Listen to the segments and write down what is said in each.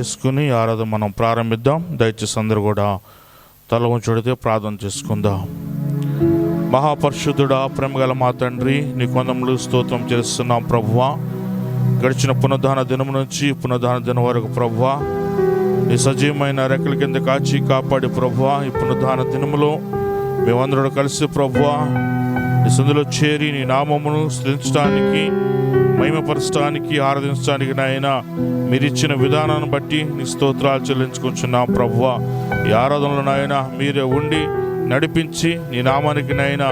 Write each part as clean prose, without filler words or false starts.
చేసుకుని ఆరాధన మనం ప్రారంభిద్దాం. దయచేసి అందరూ కూడా తల ఉంచుడితే ప్రార్థన చేసుకుందాం. మహాపరిశుద్ధుడా, ప్రేమగల మా తండ్రి, నీ కొందములు స్తోత్రం చేస్తున్నాం ప్రభువా. గడిచిన పునరుద్ధాన దినం నుంచి పునరుద్ధాన దినం వరకు ప్రభువా, నీ సజీవమైన రెక్కల కింద కాచి కాపాడి ప్రభువా, ఈ పునరుద్ధాన దినములో మేమందరూ కలిసి ప్రభువా నీ సందులో చేరి నీ నామమును స్తుతించడానికి, మహిమపరచడానికి, ఆరాధించడానికి నాయన మీరిచ్చిన విధానాన్ని బట్టి నీ స్తోత్రాలు చెల్లించుకుంటున్నాం ప్రభువా. ఈ ఆరాధనలో నాయన మీరే ఉండి నడిపించి నీ నామానికి నాయన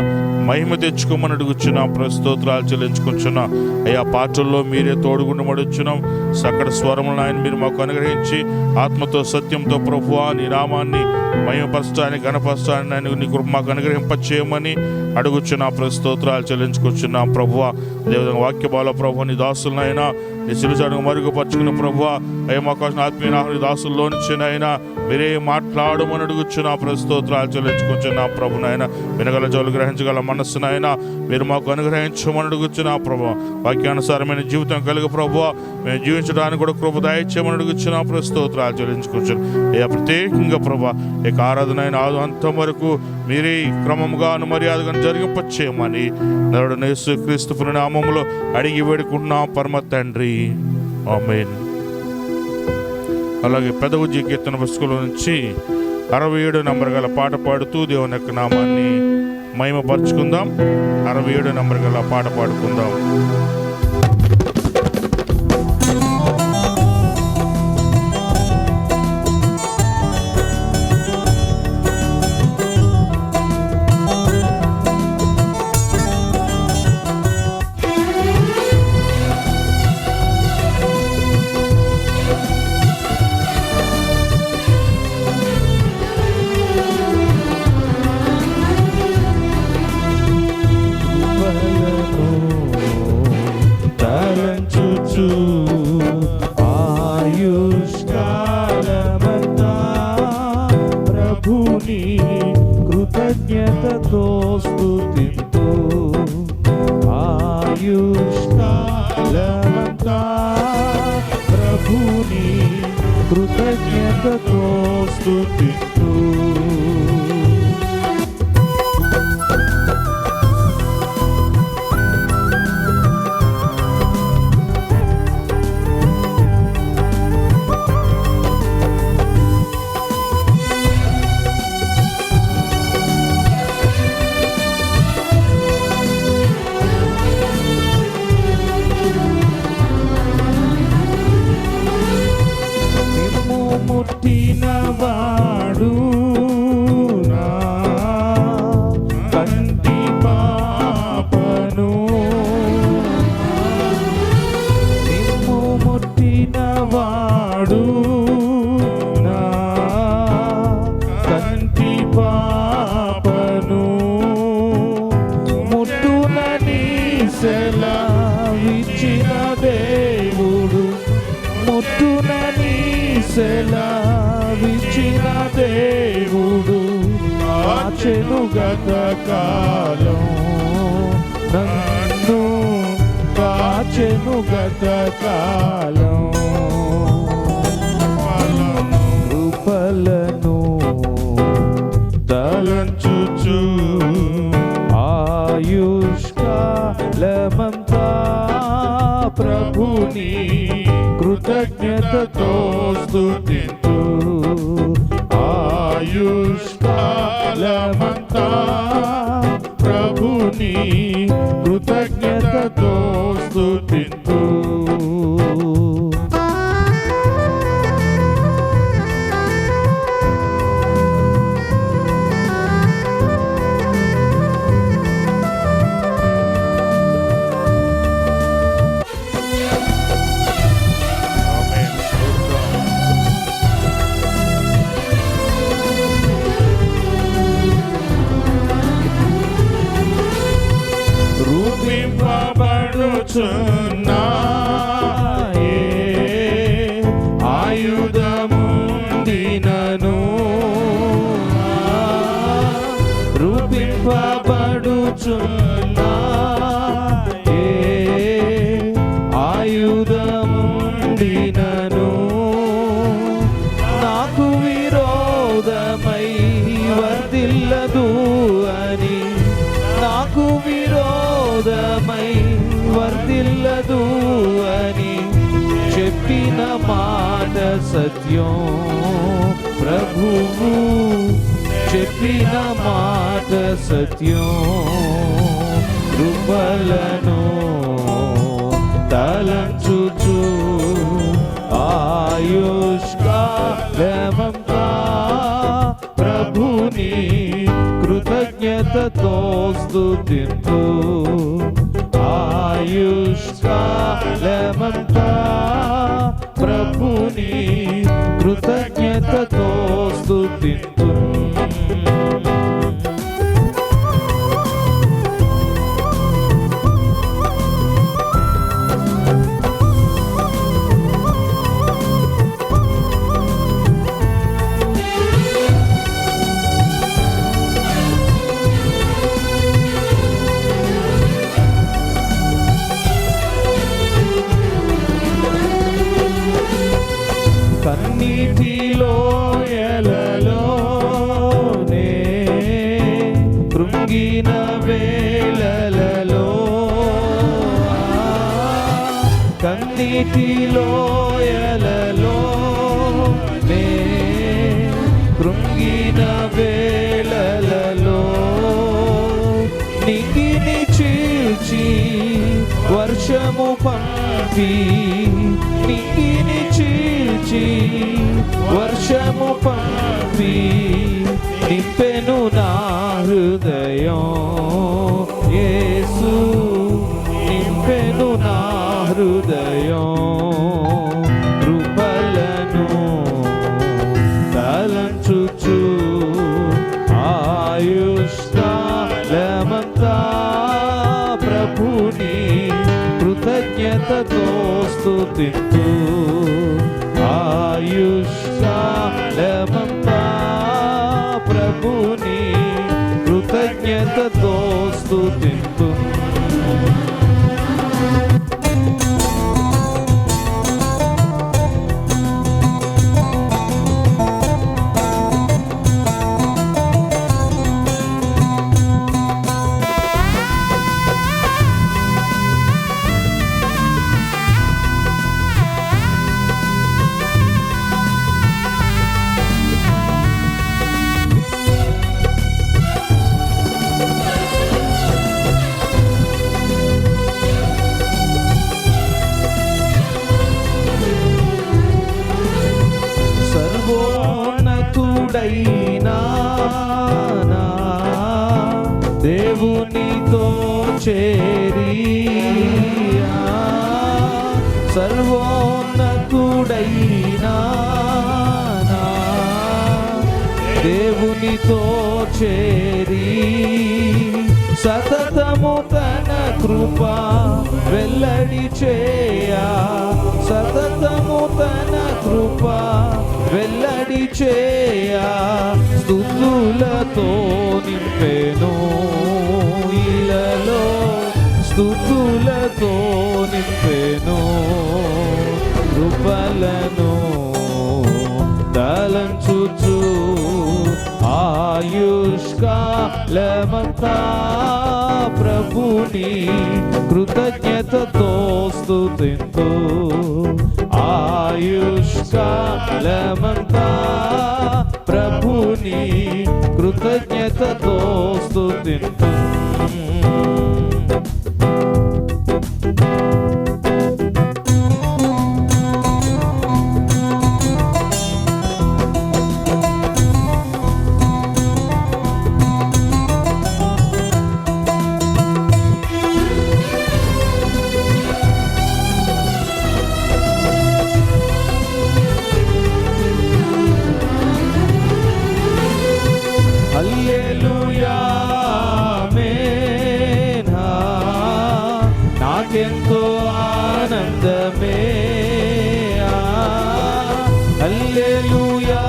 మహిమ తెచ్చుకోమని అడుగుచున్నాం. స్తోత్రాలు చెల్లించుకుంటున్నాం అయ్యా. పాటల్లో మీరే తోడుగుండి మడుచున్నాం. సకల స్వరములను ఆయన మీరు మాకు అనుగ్రహించి ఆత్మతో సత్యంతో ప్రభువా నీ నామాన్ని మహిమపరచడానికి, ఘనపరచడానికి ఆయన నీ కృప మాకు అనుగ్రహింపచేయమని అడుగుచున్నా. స్తోత్రాలు చెల్లించుకుంటున్నాం ప్రభువా. అదేవిధంగా వాక్య బాల ప్రభు నీ దాసులనైనా నీ సిలుచడుగు మరుగుపరుచుకున్న ప్రభువా అయ్యా, మాకు ఆత్మీయ నీ దాసుల్లో నుంచి అయినా మీరే మాట్లాడమని అడుగుచున్నా. స్తోత్రాలు చెల్లించుకుంటున్నా ప్రభు. నాయన వినగల జోలు గ్రహించగల మనస్సునైనా మీరు మాకు అనుగ్రహించమని అడుగుచున్నా ప్రభు. వాక్యానుసారమైన జీవితం కలిగి ప్రభువా మేము జీవించడానికి కూడా కృప దయచేయమని అడుగుచున్నా. స్తోత్రాలు చెల్లించుకుంటున్నాం అయ్యా. ప్రత్యేకంగా ప్రభు ఇక ఆరాధన అయిన అంతం వరకు మీరే క్రమంగా మర్యాదగా జరిగింపచేయమని నరుడు యేసుక్రీస్తు నామములో అడిగి వేడుకుంటున్నాం పరమ తండ్రి, ఆమేన్. అలాగే పెదవుజీ కీర్తన పుస్తకంలో నుంచి 67 నంబర్ గల పాట పాడుతూ దేవుని యొక్క నామాన్ని మహిమపరుచుకుందాం. 67 నంబర్ గల పాట పాడుకుందాం. దేవుడు కాచెను గతకాలం, నన్ను కాచెను గతకాలం. కృపలను తలంచుచు ఆయుష్కాలమంతా ప్రభుని కృతజ్ఞతతో స్తుతింతు. ఆయుష్కాలమంతా ప్రభుని కృతజ్ఞతతో స్తుతింతు. ఆయుధముందినను రూపింపబడుచున్నాయే, ఆయుధముందినను సత్యం ప్రభువు చెప్పిన మాట సత్యం కృపలను తలంచుచు ఆయుష్కాలమంతా ప్రభుని కృతజ్ఞతతో స్తుతింతు ఆయుష్కాలమంతా ప్రభుని కృతజ్ఞతతో స్తుతింతు కన్నీటిలో ఎలలోనే కృంగిన వేళలలో కన్నీటిలో ఎలలోనే కృంగిన వేళలలో నింగిని చీల్చి వర్షము పంపి నింగిని చీల్చి వర్షము పంపి నింపెను నా హృదయం యేసు నింపెను నా హృదయం కృపలను తలంచుచు ఆయుష్కాలమంతా ప్రభుని కృతజ్ఞతతో స్తుతింతు ఆయుష్కాలమంతా ప్రభుని కృతజ్ఞతతో స్తుతింతు సర్వోన్నతుడైనా నా దేవునితో చేరి సర్వోన్నతుడైనా నా దేవునితో చేరి సతతము తన కృప వెల్లడి చేయా సతతము తన కృప వెల్లడి చేయా స్తుతులతో నింపెను ఇలలో స్తుతులతో నింపెను కృపలను తలంచుచు ఆయుష్కాలమంతా ప్రభుని కృతజ్ఞతతో స్తుతింతు ఆయుష్కాలమంతా ప్రభుని కృతజ్ఞతతో స్తుతింతు హల్లెలూయా ఆమేన్ నాకెంతో ఆనందమే హల్లెలూయా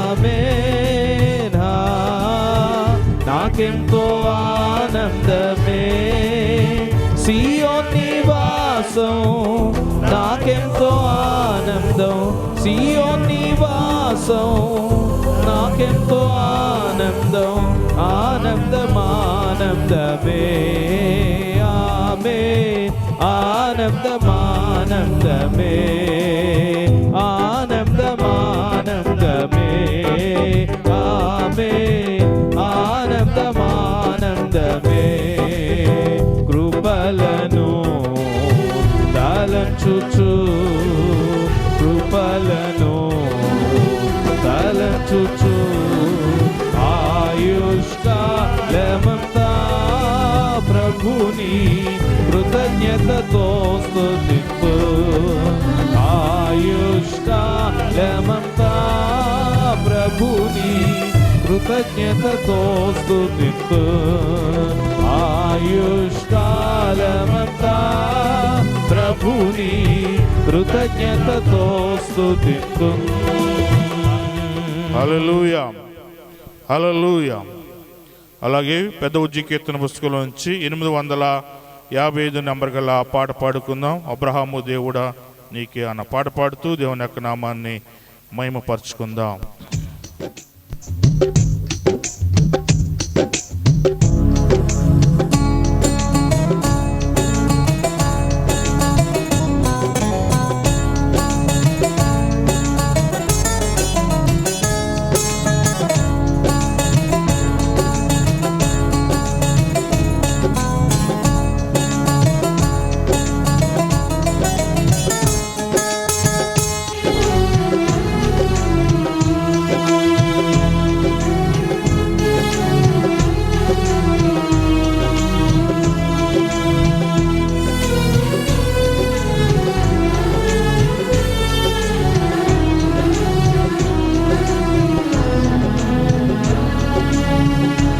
ఆమేన్ నాకెంతో ఆనందమే సియోన్ నివాసం నాకెంతో ఆనందం సియోన్ నివాసం నాకెంతో ఆనందం ఆనందం ఆనందమే ఆమేన్ ఆనందం ఆనందమే ఆనందం స్తుతించుచు ఆయుష్కాలమంతా ప్రభుని కృతజ్ఞతతో స్తుతింపు ఆయుష్కాలమంతా ప్రభుని కృతజ్ఞతతో స్తుతింపు ఆయుష్కాలమంతా ప్రభుని కృతజ్ఞతతో స్తుతింపు. హల్లెలూయా, హల్లెలూయా. అలాగే పెద్ద ఉజ్జీ కీర్తన పుస్తకంలో నుంచి 855 నెంబర్ గల ఆ పాట పాడుకుందాం. అబ్రహాము దేవుడా నీకే అన్న పాట పాడుతూ దేవుని యొక్క నామాన్ని మహిమపరుచుకుందాం.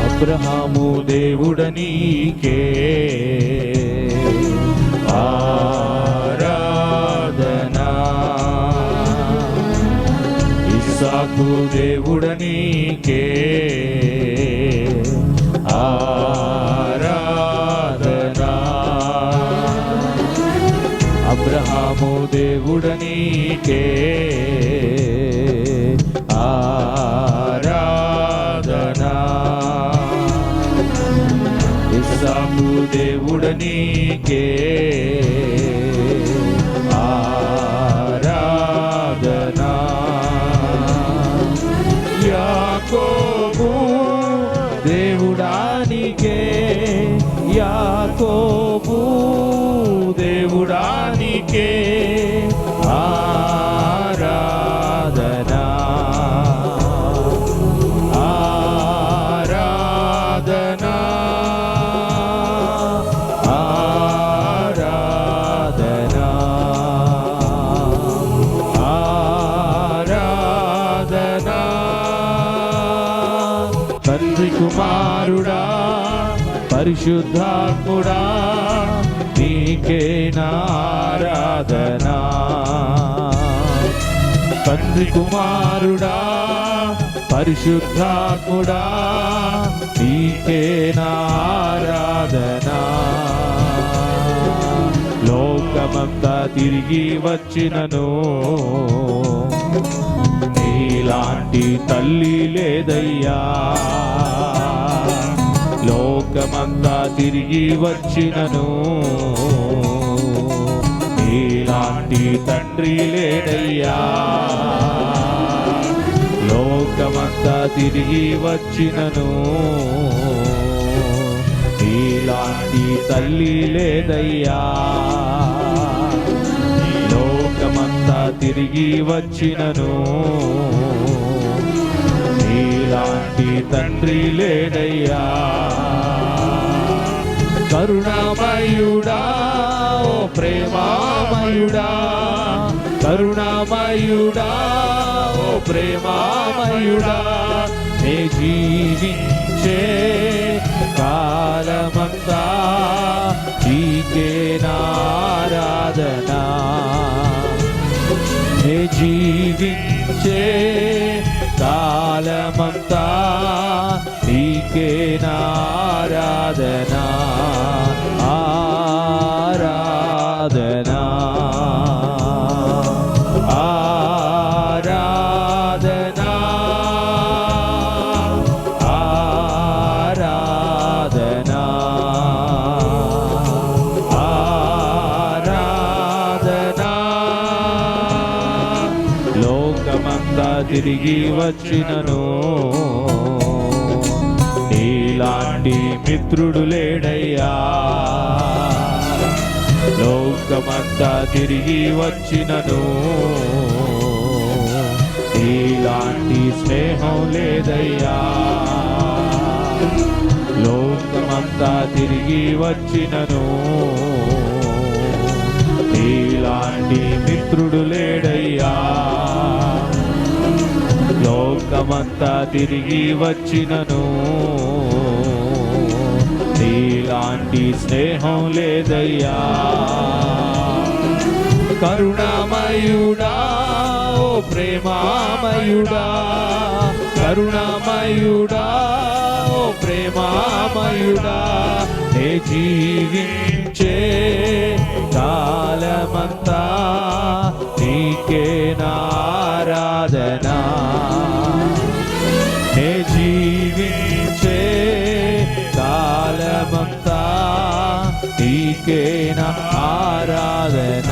అబ్రహాము దేవుడ నీకే ఆరాధనా, ఇస్సాకు దేవుడ నీకే ఆరాధనా, అబ్రహాము దేవుడ నీకే ఆరాధనా, ఇస్సాకు దేవుడ నీకే ఆరాధనా, యాకోబు దేవుడా నీకే, యాకోబు దేవుడా నీకే ఆరాధనా, ఆరాధనా, ఆరాధనా, ఆరాధనా. తండ్రి కుమారుడా పరిశుద్ధాత్ముడా నీకే ఆరాధనా, తండ్రి కుమారుడా పరిశుద్ధాత్ముడా నీకే ఆరాధనా. లోకమంతా తిరిగి వచ్చినను నీలాంటి తల్లి లేదయ్యా, లోకమంతా తిరిగి వచ్చినను నీలాంటి తండ్రి లేడయ్యా, లోకమంతా తిరిగి వచ్చినను నీలాంటి తల్లి లేదయ్యా, లోకమంతా తిరిగి వచ్చినను నీలాంటి తండ్రి లేడయ్యా. కరుణామయుడా ఓ ప్రేమామయుడా, కరుణామయుడా ఓ ప్రేమామయుడా, నే జీవించే కాలమంతా నీకే ఆరాధనా, నే జీవించే కాలమంతా నీకే ఆరాధనా, ఆరాధనా, ఆరాధనా, ఆరాధనా, ఆరాధనా. లోకమంతా తిరిగి వచ్చినను నీలాంటి మిత్రుడు లేడయ్యా, లోకమంతా తిరిగి వచ్చినను నీలాంటి స్నేహం లేదయ్యా. లోకమంతా తిరిగి వచ్చినను నీలాంటి మిత్రుడు లేడయ్యా. లోకమంతా తిరిగి వచ్చినను నీలాంటి స్నేహం లేదయ్యా. కరుణామయుడా ఓ ప్రేమామయుడా, కరుణామయుడా ఓ ప్రేమామయుడా, నే జీవించే కాలమంతా నీకే నా ఆరాధన. నే జీవించే కాలమంతా నీకే నా ఆరాధన.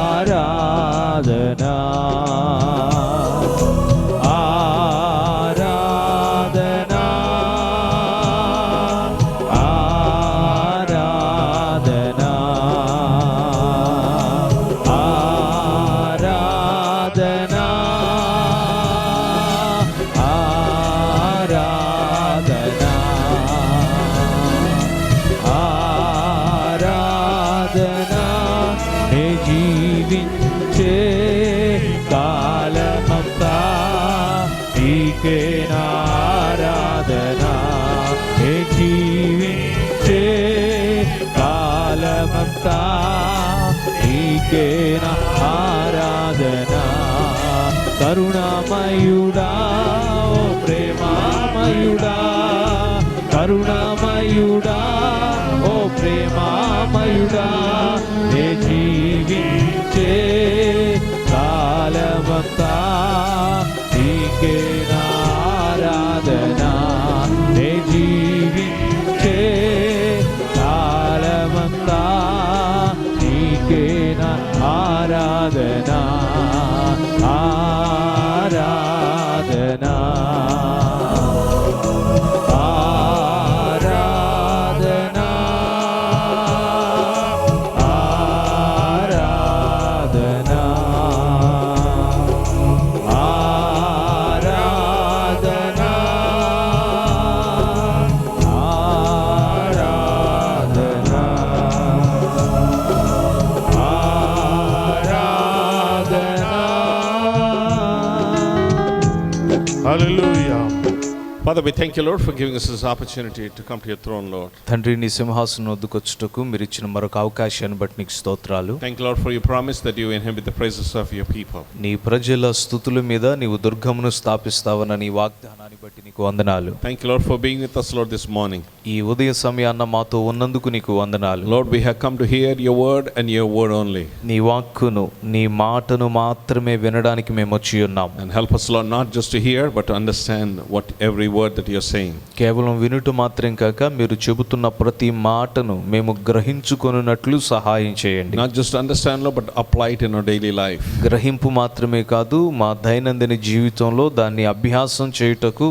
ఆరాధన ఆరాధన ఆరాధన ఆరాధన ఆరాధన ఆరాధన. నే జీవించే కాలమంతా నీకే నా ఆరాధన. నే జీవించే కాలమంతా నీకే నా ఆరాధన. కరుణామయుడా ఓ ప్రేమామయుడా, కరుణామయుడా ఓ ప్రేమామయుడా, నే జీవించే కాలమంతా నీకే నా ఆరాధన. నే జీవించే కాలమంతా నీకే నా ఆరాధన. ఆరాధన ఆరాధన ఆరాధన ఆరాధన ఆరాధన హల్లెలూయా. Father, we thank you, Lord, for giving us this opportunity to come to your throne, Lord. తండ్రి, నీ సింహాసనం వద్దకు వచ్చుటకు మీరు ఇచ్చిన మరొక అవకాశాన్ని బట్టి నీకు స్తోత్రాలు. Thank you, Lord, for your promise that you inhabit the praises of your people. నీ ప్రజల స్తుతుల మీద నీవు దుర్గమును స్థాపిస్తావన్న నీ వాగ్దానాన్ని బట్టి నీకు వందనాలు. Thank you, Lord, for being with us, Lord, this morning. ఈ ఉదయ సమయాన్న మాతో ఉన్నందుకు నీకు వందనాలు. Lord, we have come to hear your word and your word only. నీ వాక్కును, నీ మాటను మాత్రమే వినడానికి మేము వచ్చి ఉన్నాం. And help us, Lord, not just to hear, but to understand what every word that you are saying. కేవలం వినుట మాత్రం కాక మీరు చెబుతున్న ప్రతి మాటను మేము గ్రహించుకొనున్నట్లు సహాయం చేయండి. Not just understand, Lord, but apply it in our daily life. గ్రహింపు మాత్రమే కాదు, మా దైనందిన జీవితంలో దాన్ని అభ్యాసం చేయుటకు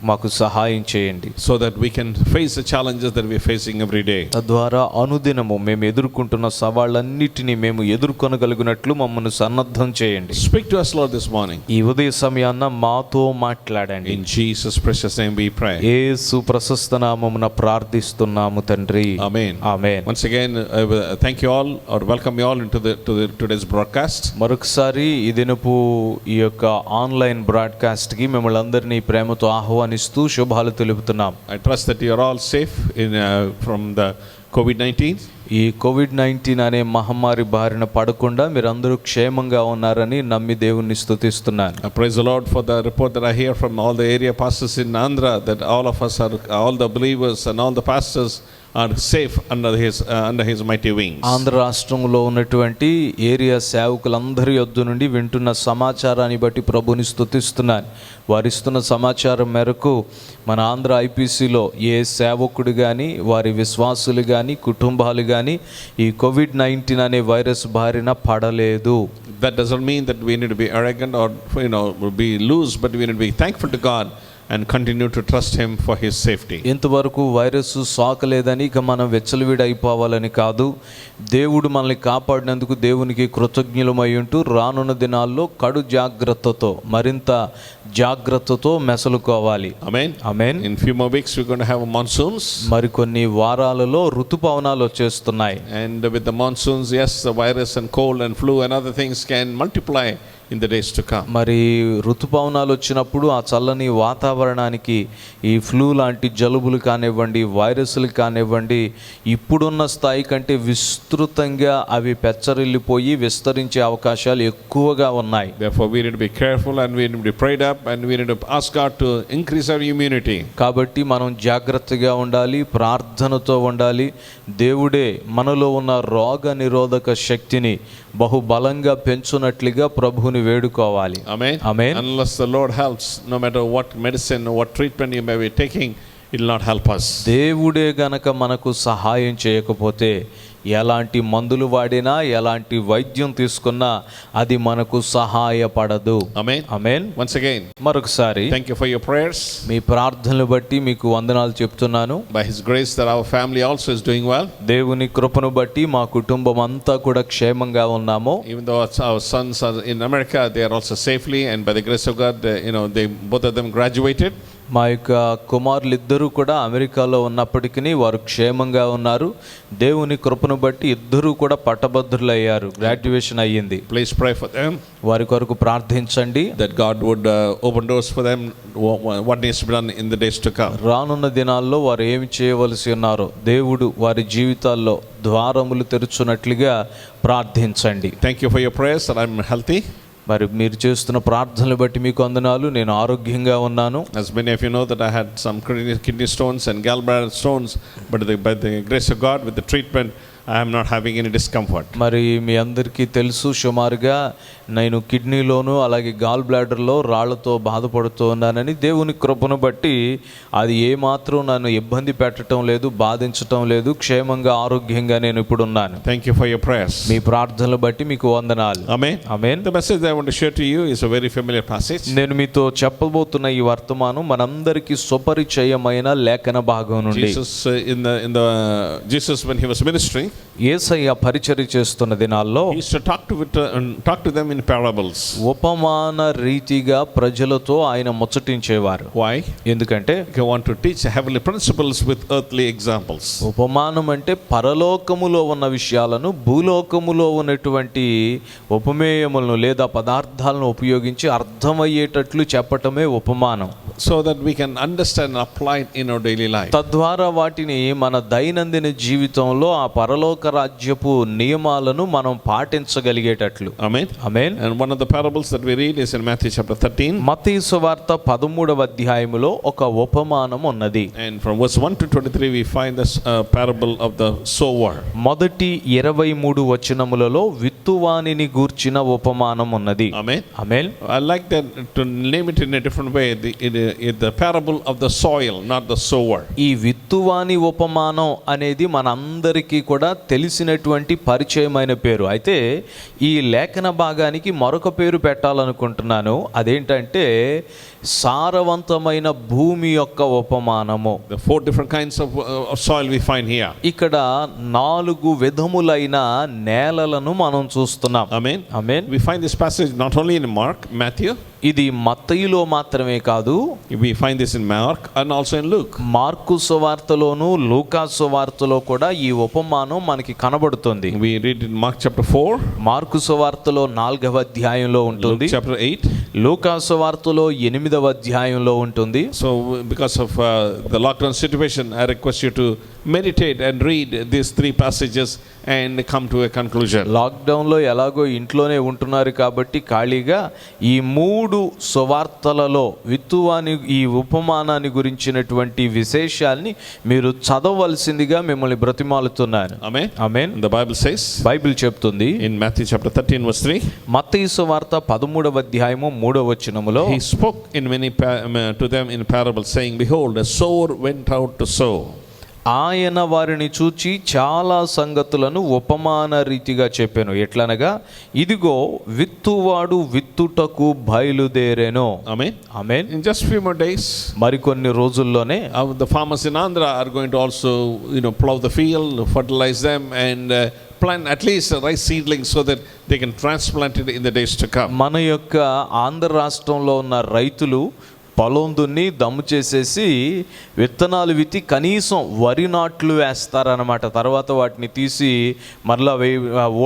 మాకు సహాయం చేయండి. So that we can face the challenges that we are facing every day. తద్వారా అనుదినము మేము ఎదుర్కొంటున్న సవాళ్ళన్నిటినీ మేము ఎదుర్కొనగలిగినట్లు మమ్మల్ని సన్నద్ధం చేయండి. Speak to us, Lord, this morning. ఈ ఉదయ సమయాన్న మాతో మాట్లాడండి. In Jesus' precious name we pray. యేసు ప్రశస్త నామమున ప్రార్థిస్తున్నాము తండ్రి. Amen. Amen. Once again, thank you all, or welcome you all into today's broadcast. మరొకసారి ఈ దినపు ఈ యొక్క ఆన్లైన్ బ్రాడ్కాస్ట్ కి మిమ్మల్ని అందరినీ ప్రేమతో ఆహ్వానిస్తూ శుభాలు తెలుపుతున్నాం. I trust that you are all safe from the COVID-19. ఈ కోవిడ్-19 అనే మహమ్మారి బారిన పడకుండా మీరందరూ క్షేమంగా ఉన్నారని నమ్మి దేవుణ్ణి స్తుతిస్తున్నాను. I praise the Lord for the report that I hear from all the area pastors in Andhra, that all of us are, all the believers and all the pastors are safe under his mighty wings. Andhra రాష్ట్రంలో ఉన్నటువంటి area సేవకులందరి యొద్ద నుండి వింటున్న సమాచారాన్ని బట్టి ప్రభుని స్తుతిస్తున్నాను. వారిస్తున్న సమాచారం మేరకు మన ఆంధ్ర ఐపీసీలో ఏ సేవకుడు కానీ, వారి విశ్వాసులు కానీ, కుటుంబాలు కానీ ఈ కోవిడ్-19 అనే వైరస్ బారిన పడలేదు. That doesn't mean that we need to be arrogant or be loose, but we need to be thankful to God and continue to trust him for his safety. ఇంతవరకు వైరస్ సోకలేదని ఇక మనం వెచ్చలవిడి అయిపోవాలని కాదు. దేవుడు మనల్ని కాపాడినందుకు దేవునికి కృతజ్ఞులమై ఉంటూ రానున్న దినాల్లో కడు జాగ్రత్తతో మరింత జాగ్రత్తతో మెసలుకోవాలి. Amen. Amen. In few more weeks we're going to have monsoons. మరికొన్ని వారాలలో ఋతుపవనాలు వచ్చేస్తున్నాయి. And with the monsoons, yes, the virus and cold and flu and other things can multiply in the days to come. మరి ఋతుపవనాలు వచ్చినప్పుడు ఆ చల్లని వాతావరణానికి ఈ ఫ్లూ లాంటి జలుబులు కానివ్వండి, వైరస్లు కానివ్వండి, ఇప్పుడున్న స్థాయి కంటే విస్తృతంగా అవి పెచ్చరిల్లిపోయి విస్తరించే అవకాశాలు ఎక్కువగా ఉన్నాయి. Therefore we need to be careful and we need to be prayed up and we need to ask God to increase our immunity. కాబట్టి మనం జాగ్రత్తగా ఉండాలి, ప్రార్థనతో ఉండాలి. దేవుడే మనలో ఉన్న రోగ నిరోధక శక్తిని బహుబలంగా పెంచునట్లుగా ప్రభువుని వేడుకోవాలి. Amen. Amen. Unless the Lord helps, no matter what medicine or what treatment you may be taking, it will not help us. దేవుడే గనక మనకు సహాయం చేయకపోతే ఎలాంటి మందులు వాడినా ఎలాంటి వైద్యం తీసుకున్నా అది మనకు సహాయపడదు. Amen. ఆమేన్. Once again, మరొకసారి thank you for your prayers. మీ ప్రార్థనలు బట్టి మీకు వందనాలు చెప్తున్నాను. By his grace that our family also is doing well. దేవుని కృపను బట్టి మా కుటుంబం అంతా కూడా క్షేమంగా ఉన్నాము. Even though our sons are in America, they are also safely, and by the grace of God, they both of them graduated. మా యొక్క కుమారులిద్దరూ కూడా అమెరికాలో ఉన్నప్పటికీ వారు క్షేమంగా ఉన్నారు. దేవుని కృపను బట్టి ఇద్దరూ కూడా పట్టభద్రులయ్యారు, గ్రాడ్యుయేషన్ అయ్యింది. Please pray for them. వారి కొరకు ప్రార్థించండి. That God would open doors for them, what needs to be done in the days to come. రానున్న దినాల్లో వారు ఏమి చేయవలసి ఉన్నారో దేవుడు వారి జీవితాల్లో ద్వారములు తెరుచున్నట్లుగా ప్రార్థించండి. Thank you for your prayers that I'm healthy. మరి మీరు చేస్తున్న ప్రార్థనలు బట్టి మీకు వందనాలు. నేను ఆరోగ్యంగా ఉన్నాను. As many of you know that I had some kidney stones and gallbladder stones, but by the grace of God, with the treatment, I am not having any discomfort. మరి మీ అందరికీ తెలుసు, సుమారుగా నేను కిడ్నీలోను అలాగే గాల్ బ్లాడర్లో రాళ్లతో బాధపడుతూ ఉన్నానని. దేవుని కృపను బట్టి అది ఏమాత్రం నన్ను ఇబ్బంది పెట్టడం లేదు, బాధించటం లేదు. క్షేమంగా ఆరోగ్యంగా నేను ఇప్పుడు ఉన్నాను. Thank you for your prayers. మీ ప్రార్థనలు బట్టి మీకు వందనాలు. Amen. Amen. The message I want to share to you is a very familiar passage. నేను మీతో చెప్పబోతున్న ఈ వర్తమానం మనందరికీ సుపరిచయమైన లేఖన భాగం నుండి. Jesus when he was ministering, యేసయ్య పరిచర్య చేస్తున్న దినాల్లో he used to talk to them in parables. ఉపమాన రీతిగా ప్రజలతో ఆయన ముచ్చటించేవారు. Why? ఎందుకంటే He want to teach heavenly principles with earthly examples. ఉపమానం అంటే పరలోకములో ఉన్న విషయాలను భూలోకములో ఉన్నటువంటి ఉపమేయములను లేదా పదార్థాలను ఉపయోగించి అర్థమయ్యేటట్లు చెప్పటమే ఉపమానం. So that we can understand and apply it in our daily life. తద్వారా వాటిని మన దైనందిన జీవితంలో ఆ పరలోక రాజ్యపు నియమాలను మనం పాటించగలిగేటట్లు. Amen. Amen. And one of the parables that we read is in Matthew chapter 13. మత్తయి సువార్త 13వ అధ్యాయములో ఒక ఉపమానం ఉన్నది. And from verse 1 to 23 we find this parable of the sower. మొదటి 23 వచనములలో విత్తువానిని గూర్చిన ఉపమానం ఉన్నది. Amen. Amen. I like that to name it in a different way. The parable of the soil, not the sower. ఈ విత్తువాని ఉపమానం అనేది మనందరికీ కూడా తెలిసినటువంటి పరిచయమైన పేరు. అయితే ఈ లేఖన భాగానికి మరొక పేరు పెట్టాలనుకుంటున్నాను. అదేంటంటే సారవంతమైన భూమి యొక్క ఉపమానము. The 4 different kinds of soil we find here. ఇక్కడ 4 విధములైన నేలలను మనం చూస్తున్నాం. Amen. Amen. We find this passage not only in Mark, Matthew. ఇది మత్తయిలో మాత్రమే కాదు, We find this in Mark and also in Luke. Mark సువార్తలోను లూకా సువార్తలో కూడా ఈ ఉపమానం మనకి కనబడుతుంది. We read in Mark chapter 4, mark సువార్తలో 4వ అధ్యాయంలో Luke ఉంటుంది, chapter 8. లూకా సువార్తలో 8వ అధ్యాయంలో ఉంటుంది. So because of the lockdown situation, I request you to meditate and read these 3 passages and come to a conclusion. లాక్డౌన్లో ఎలాగో ఇంట్లోనే ఉంటున్నారు కాబట్టి ఖాళీగా ఈ 3 సువార్తలలో విత్తువాని ఈ ఉపమానాన్ని గురించినటువంటి విశేషాల్ని మీరు చదవవలసిందిగా మిమ్మల్ని బ్రతిమాలుతున్నాను. Amen. Amen. The Bible says Bible చెప్తుంది in Matthew chapter 13 verse 3, మత్తయి సువార్త 13వ అధ్యాయము 3వ వచనములో he spoke in many to them in parables, saying, Behold, a sower went out to sow. ఆయన వారిని చూచి చాలా సంగతులను ఉపమాన రీతిగా చెప్పాను. ఎట్లనగా, ఇదిగో విత్తువాడు విత్తుటకు బయలుదేరెను. Amen. Amen. In just few more days, మరికొన్ని రోజుల్లోనే the farmers in Andhra are going to also, plow the field, fertilize them, and plant at least rice seedlings so that they can transplant it in the days to come. మన యొక్క ఆంధ్ర రాష్ట్రంలో ఉన్న రైతులు పొలం దున్ని దమ్ము చేసేసి విత్తనాలు విత్తి కనీసం వరి నాట్లు వేస్తారనమాట. తర్వాత వాటిని తీసి మరలా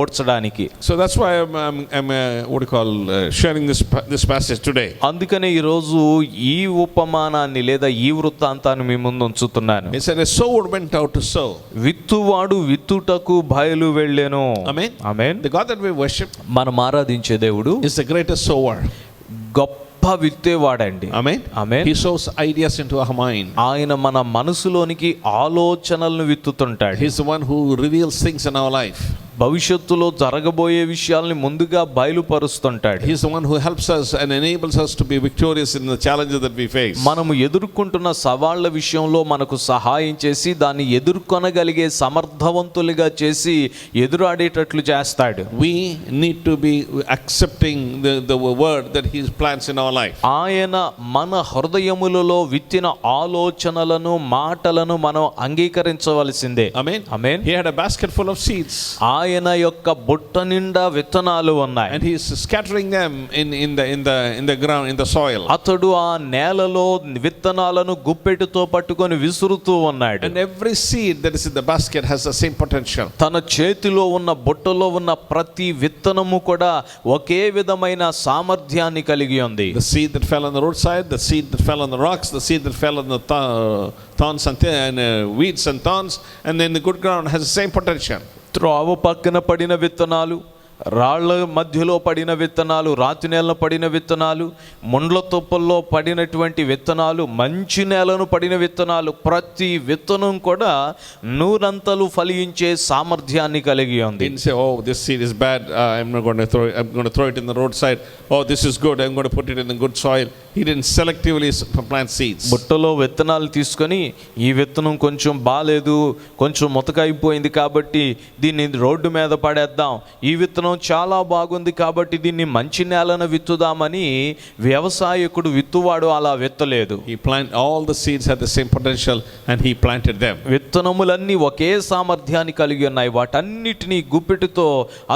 ఓడ్చడానికి. So that's why I'm sharing this passage today. అందుకనే ఈరోజు ఈ ఉపమానాన్ని లేదా ఈ వృత్తాంతాన్ని మీ ముందు ఉంచుతున్నాను. It said a sower went out to sow. విత్తువాడు విత్తుటకు బయలు వెళ్ళెను. Amen. Amen. The God that we worship మనం ఆరాధించే దేవుడు is the greatest sower. గొప్ప విత్తేవాడండి. Amen. Amen. He sows ideas into our mind. ఆయన మన మనసులోనికి ఆలోచనలను విత్తుతుంటాడు. He's the one who reveals things in our life. భవిష్యత్తులో జరగబోయే విషయాల్ని ముందుగా బయలుపరుస్తుంటాడు. He's the one who helps us and enables us to be victorious in the challenges that we face. మనము ఎదుర్కొంటున్న సవాళ్ల విషయంలో మనకు సహాయం చేసి దాన్ని ఎదుర్కొనగలిగే సమర్థవంతులుగా చేసి ఎదురాడేటట్లు చేస్తాడు. We need to be accepting the word that he plants in our life. ఆయన మన హృదయములలో విత్తిన ఆలోచనలను మాటలను మనం అంగీకరించవలసిందే. Amen. Amen. He had a basket full of seeds. ఆయన యొక్క బుట్ట నిండా విత్తనాలు ఉన్నాయి. And he is scattering them in the ground, in the soil. అతడు ఆ నేలలో విత్తనాలను గుప్పెటితో పట్టుకొని విసురుతూ ఉన్నాడు. And every seed that is in the basket has the same potential. తన చేతిలో ఉన్న బుట్టలో ఉన్న ప్రతి విత్తనము కూడా ఒకే విధమైన సామర్థ్యాన్ని కలిగి ఉంది. The seed that fell on the roadside, the seed that fell on the rocks, the seed that fell on the thorns and weeds and thorns, and then the good ground has the same potential. త్రోవ పక్కన పడిన విత్తనాలు, రాళ్ల మధ్యలో పడిన విత్తనాలు, రాతి నేలలో పడిన విత్తనాలు, ముండ్ల తుప్పల్లో పడినటువంటి విత్తనాలు, మంచి నేలను పడిన విత్తనాలు, ప్రతి విత్తనం కూడా నూరంతలు ఫలించే సామర్థ్యాన్ని కలిగి ఉంది. Didn't say, oh, this seed is bad, I'm going to throw it in the roadside. Oh, this is good, I'm going to put it in the good soil. He didn't selectively plant seeds. బుట్టలో విత్తనాలు తీసుకొని ఈ విత్తనం కొంచెం బాలేదు, కొంచెం ముతకైపోయింది కాబట్టి దీన్ని రోడ్డు మీద పడేద్దాం, ఈ విత్తనం చాలా బాగుంది కాబట్టి దీన్ని మంచి నేలను విత్తుదామని వ్యవసాయకుడు విత్తువాడు అలా విత్తలేదు. All the seeds had the same potential and he planted them. విత్తనములన్నీ ఒకే సామర్థ్యాన్ని కలిగి ఉన్నాయి. వాటన్నిటినీ గుప్పెటితో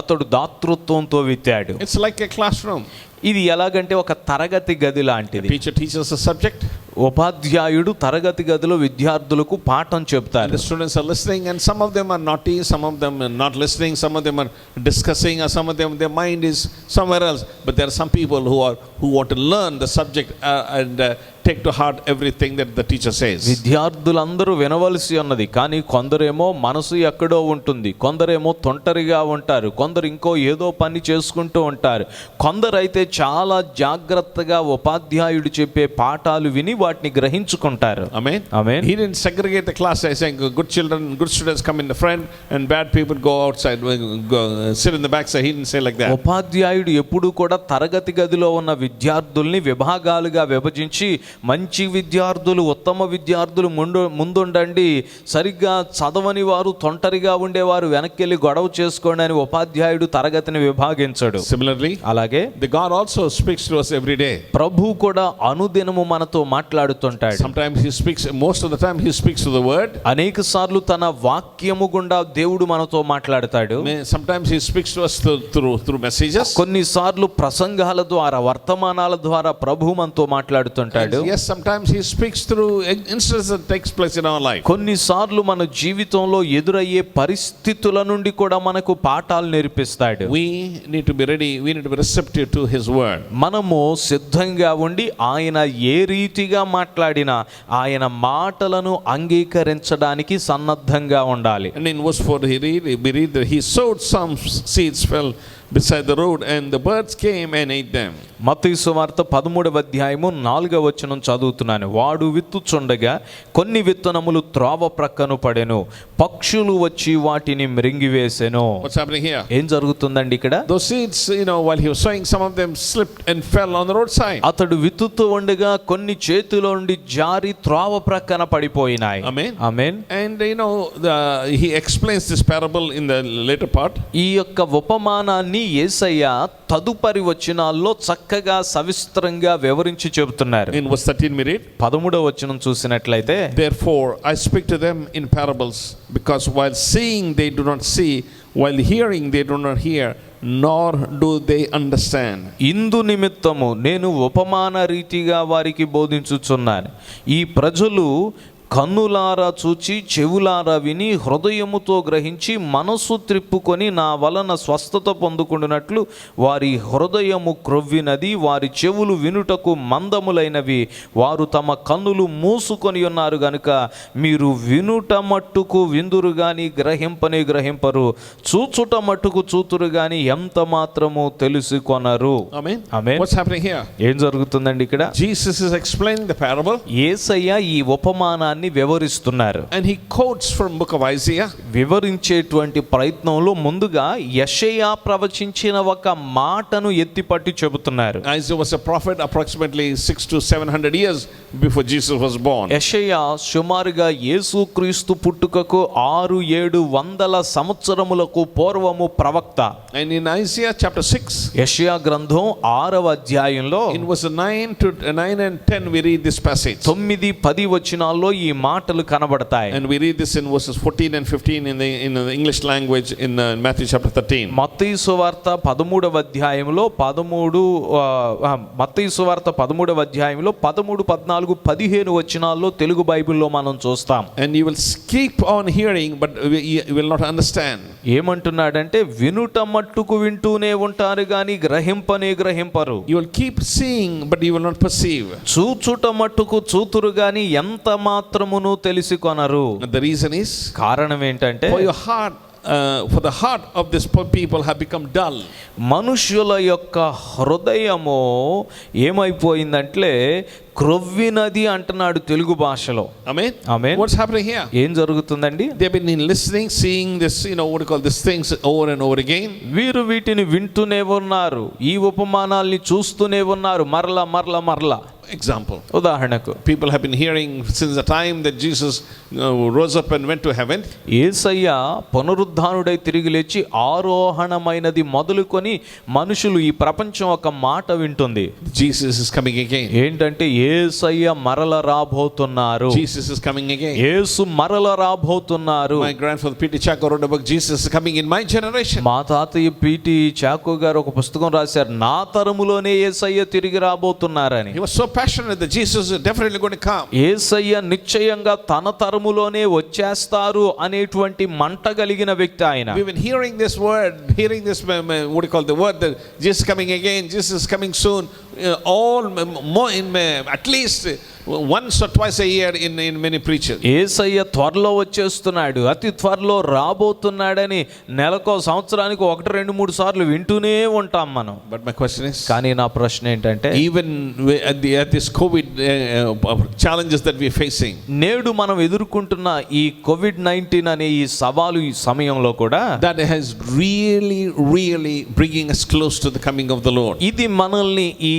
అతడు దాతృత్వంతో విత్తాడు. It's like a classroom. ఇది ఎలాగంటే ఒక తరగతి గది లాంటిది. Teacher teaches a subject. ఉపాధ్యాయుడు తరగతి గదిలో విద్యార్థులకు పాఠం చెప్తారు. The students are listening and some of them are naughty, some of them are not listening, some of them are discussing, or some of them their mind is somewhere else. But there are some people who want to learn the subject and take to heart everything that the teacher says. విద్యార్థులందరూ వినవలసి ఉన్నది, కానీ కొందరేమో మనసు ఎక్కడో ఉంటుంది, కొందరేమో తొంటరిగా ఉంటారు, కొందరు ఇంకో ఏదో పని చేసుకుంటూ ఉంటారు, కొందరైతే చాలా జాగ్రత్తగా ఉపాధ్యాయుడు చెప్పే పాఠాలు విని వాటిని గ్రహించుకుంటారు. Amen. Amen. He didn't segregate the class by saying good children, good students come in the front and bad people go outside, go sit in the back side. He didn't say like that. ఉపాధ్యాయుడు ఎప్పుడు కూడా తరగతి గదిలో ఉన్న విద్యార్థుల్ని విభాగాలుగా విభజించి మంచి విద్యార్థులు, ఉత్తమ విద్యార్థులు ముందుండండి, సరిగ్గా చదవని వారు, తొంటరిగా ఉండేవారు వెనక్కి గొడవ చేసుకోండి అని ఉపాధ్యాయుడు తరగతిని విభాగించడు. Similarly, అలాగే the God also speaks to us every day. ప్రభు కూడా అనుదినము మనతో మాట్లాడుతుంటాడు. Sometimes he speaks, most of the time he speaks to the word. అనేక సార్లు తన వాక్యము గుండా దేవుడు మనతో మాట్లాడతాడు. Sometimes he speaks to us through messages. కొన్నిసార్లు ప్రసంగాల ద్వారా, వర్తమానాల ద్వారా ప్రభు మనతో మాట్లాడుతుంటాడు. Yes, sometimes he speaks through incidents that takes place in our life. కొన్నిసార్లు మన జీవితంలో ఎదురయ్యే పరిస్థితుల నుండి కూడా మనకు పాఠాలు నేర్పిస్తాడు. We need to be ready, we need to be receptive to his word. మనము సిద్ధంగా ఉండి ఆయన ఏ రీతిగా మాట్లాడినా ఆయన మాటలను అంగీకరించడానికి సన్నద్ధంగా ఉండాలి. And in verse 4 we read that he sowed some seeds fell beside the road, and the birds came and ate them. మత్తయి సువార్త 13వ అధ్యాయము 4వ వచనం చదువుతున్నాను. వాడు విత్తుచుండగా కొన్ని విత్తనములు త్రోవ ప్రక్కను పడెను, పక్షులు వచ్చి వాటిని మృంగివేసెను. What's happening here? ఏం జరుగుతుందండి ఇక్కడ? Those seeds, while he was sowing, some of them slipped and fell on the roadside. అతడు విత్తుతూ ఉండగా కొన్ని చేతిలో నుండి జారి త్రోవ ప్రక్కన పడిపోయినాయి. Amen. Amen. And he explains this parable in the later part. ఈ యొక్క ఉపమానాన్ని యేసయ్య తదుపరి వచనాల్లో చక్కగా సవిస్తరంగా వివరించి చెబుతున్నారు. In verse 13 we read, 13వ వచనం చూసినట్లయితే, therefore I speak to them in parables, because while seeing they do not see, while hearing they do not hear, nor do they understand. ఇందు నిమిత్తము నేను ఉపమాన రీతిగా వారికి బోధించుచున్నాను. ఈ ప్రజలు కన్నులారా చూచి చెవులారా విని హృదయముతో గ్రహించి మనస్సు త్రిప్పుకొని నా వలన స్వస్థత పొందుకున్నట్లు వారి హృదయము క్రొవ్వినది, వారి చెవులు వినుటకు మందములైనవి, వారు తమ కన్నులు మూసుకొని ఉన్నారు గనుక మీరు వినుట మట్టుకు విందురు గాని గ్రహింపనే గ్రహింపరు, చూచుట మట్టుకు చూతురు గాని ఎంత మాత్రము తెలుసుకొనరు. Amen. Amen. What's happening here? ఏం జరుగుతుందండి ఇక్కడ? Jesus is explaining the parable, యేసయ్య ఈ ఉపమానాన్ని వివరిస్తున్నారు. and he quotes from book of Isaiah. వివరించేటువంటి ప్రయత్నంలో ముందుగా యెషయా ప్రవచించిన ఒక మాటను ఎత్తిపట్టి చెబుతున్నారు. Isaiah was a prophet approximately 600 to 700 years before Jesus was born. యెషయా సుమారుగా యేసుక్రీస్తు పుట్టుకకు 600-700 సంవత్సరములకు పూర్వము ప్రవక్త. And in Isaiah chapter 6, యెషయా గ్రంథం 6వ అధ్యాయంలో in verse 9 and 10 we read this passage. 9-10 వచనాల్లో ఈ మాటలు కనబడతాయి. And we read this in verses 14 and 15 in the English language in Matthew chapter 13. మత్తయి సువార్త 13వ అధ్యాయంలో 13, 14, 15 వచనాల్లో తెలుగు బైబిల్లో మనం చూస్తాం. And you will keep on hearing, but you will not understand. ఏమంటున్నాడంటే వినుట మట్టుకు వింటూనే ఉంటారు గాని గ్రహింపనే గ్రహింపరు. You will keep seeing, but you will not perceive. చూచుట మట్టుకు చూతురు గాని ఎంత మాత్రమును తెలిసికొనరు. And the reason is, కారణం ఏంటంటే for the heart of this people have become dull. మనుష్యుల యొక్క హృదయము ఏమైపోయిందంటే క్రొవ్వినది అంటున్నాడు తెలుగు భాషలో. Amen. Amen. What's happening here? ఏం జరుగుతుందండి? They've been listening, seeing this, what do you call these things over and over again. వీరు వీటిని వింటూనే ఉన్నారు, ఈ ఉపమానాల్ని చూస్తూనే ఉన్నారు మరలా. Example. ఉదాహరణకు, People have been hearing since the time that Jesus rose up and went to heaven. యేసయ్య పునరుద్ధానుడై తిరిగి లేచి ఆరోహణమైనది మొదలుకొని మనుషులు ఈ ప్రపంచం ఒక మాట వింటుంది. Jesus is coming again. ఏంటంటే యేసయ్య మరల రాబోతున్నారు. Jesus is coming again. యేసు మరల రాబోతున్నారు. My grandfather P.T. Chacko wrote a book, Jesus is coming in my generation. మా తాతయ్య పీటి చాకో గారు ఒక పుస్తకం రాశారు, నా తరములోనే యేసయ్య తిరిగి రాబోతున్నారని. He was so passionate that Jesus is definitely going to come. యేసయ్య నిశ్చయంగా తన తరములోనే వచ్చేస్తారు అనేటువంటి మంట కలిగిన వ్యక్తి ఆయన. We've been hearing this word, what do you call the word, that Jesus is coming again, Jesus is coming soon, at least once or twice a year in many preachers. యేసయ్య త్వరలో వచ్చేస్తున్నాడు, అతి త్వరలో రాబోతున్నాడని నెలకో సంవత్సరానికి 1-2-3 సార్లు వింటూనే ఉంటాం మనం. But my question is, కానీ నా ప్రశ్న ఏంటంటే, even at this COVID challenges that we are facing, నేడు మనం ఎదుర్కొంటున్న ఈ కోవిడ్-19 అనే ఈ సవాలు ఈ సమయంలో కూడా, that has really bringing us close to the coming of the Lord. ఇది మనల్ని ఈ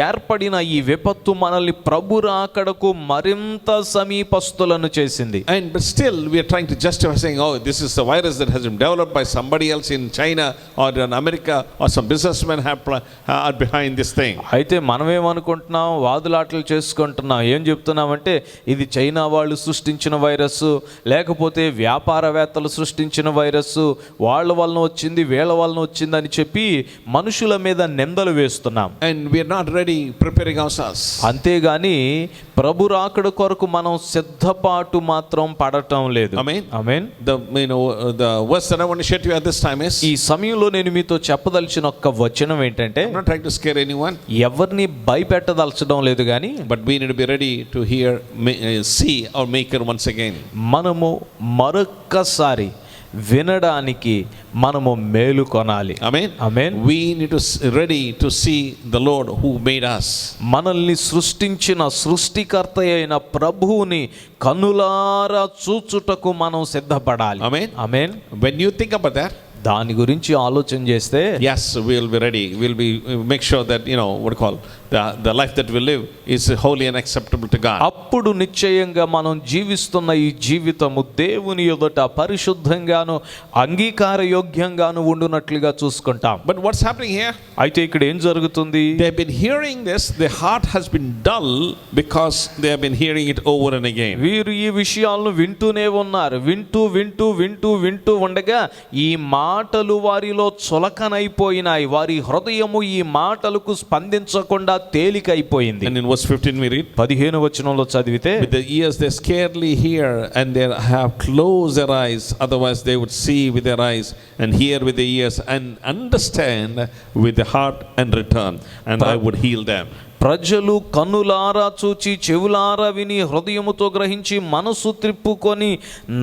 ఏర్పడిన ఈ విపత్తు మనల్ని ప్రభు రాకడకు మరింత సమీపస్తులను చేసింది. But still we are trying to justify saying, this is a virus that has been developed by somebody else in China or in America, or some businessmen are behind this thing. అయితే మనమేమనుకుంటున్నాం, వాదులాటలు చేసుకుంటున్నాం. ఏం చెప్తున్నామంటే ఇది China వాళ్ళు సృష్టించిన virus, లేకపోతే వ్యాపారవేత్తలు సృష్టించిన వైరస్, వాళ్ళ వలన వచ్చింది వీళ్ళ వలన వచ్చింది అని చెప్పి మనుషుల మీద నిందలు వేస్తున్నాం. And we are not ready preparing ourselves. అంతేగాని ప్రభు రాకడ కొరకు మనం సిద్ధపాటు మాత్రం పడటం లేదు. Amen. The verse that I want to share to you at this time is, ఈ సమయంలో నేను మీతో చెప్పదలిచిన ఒక్క వచనం ఏంటంటే, I'm not trying to scare anyone, ఎవరిని భయపెట్టదలచడం లేదు కానీ, but we need to be ready to hear, see our Maker once again. మనము మరొక్కసారి వినడానికి మనము మేలు కొనాలి. Amen. Amen. We need to ready to see the Lord who made us. మనల్ని సృష్టించిన సృష్టికర్త అయిన ప్రభువుని కన్నులారా చూచుటకు మనం సిద్ధపడాలి. Amen. Amen. When you think about that, దాని గురించి ఆలోచన చేస్తే yes, we will be ready. We'll make sure that, what do you call, the life that we live is holy and acceptable to God. అప్పుడు నిశ్చయంగా మనం జీవిస్తున్న ఈ జీవితము దేవుని ఎదుట పరిశుద్ధంగాను అంగీకారయోగ్యంగాను ఉండునట్లుగా చూసుకుంటాం. But what's happening here? అయితే ఇక్కడ ఏం జరుగుతుంది? They have been hearing this, their heart has been dull because they have been hearing it over and again. వీరు ఈ విషయాలను వింటూనే ఉన్నారు. వింటూ ఉండగా ఈ మాటలు వారిలో చులకనైపోయినాయి. వారి హృదయము ఈ మాటలకు స్పందించకుండా తేలికైపోయింది. And in verse 15 we read, 15వ వచనంలో చదివితే, with the ears they scarcely hear and they have closed their eyes, otherwise they would see with their eyes and hear with the ears and understand with the heart and return, and I would heal them. ప్రజలు కన్నులారా చూచి చెవులారా విని హృదయముతో గ్రహించి మనసు త్రిప్పుకొని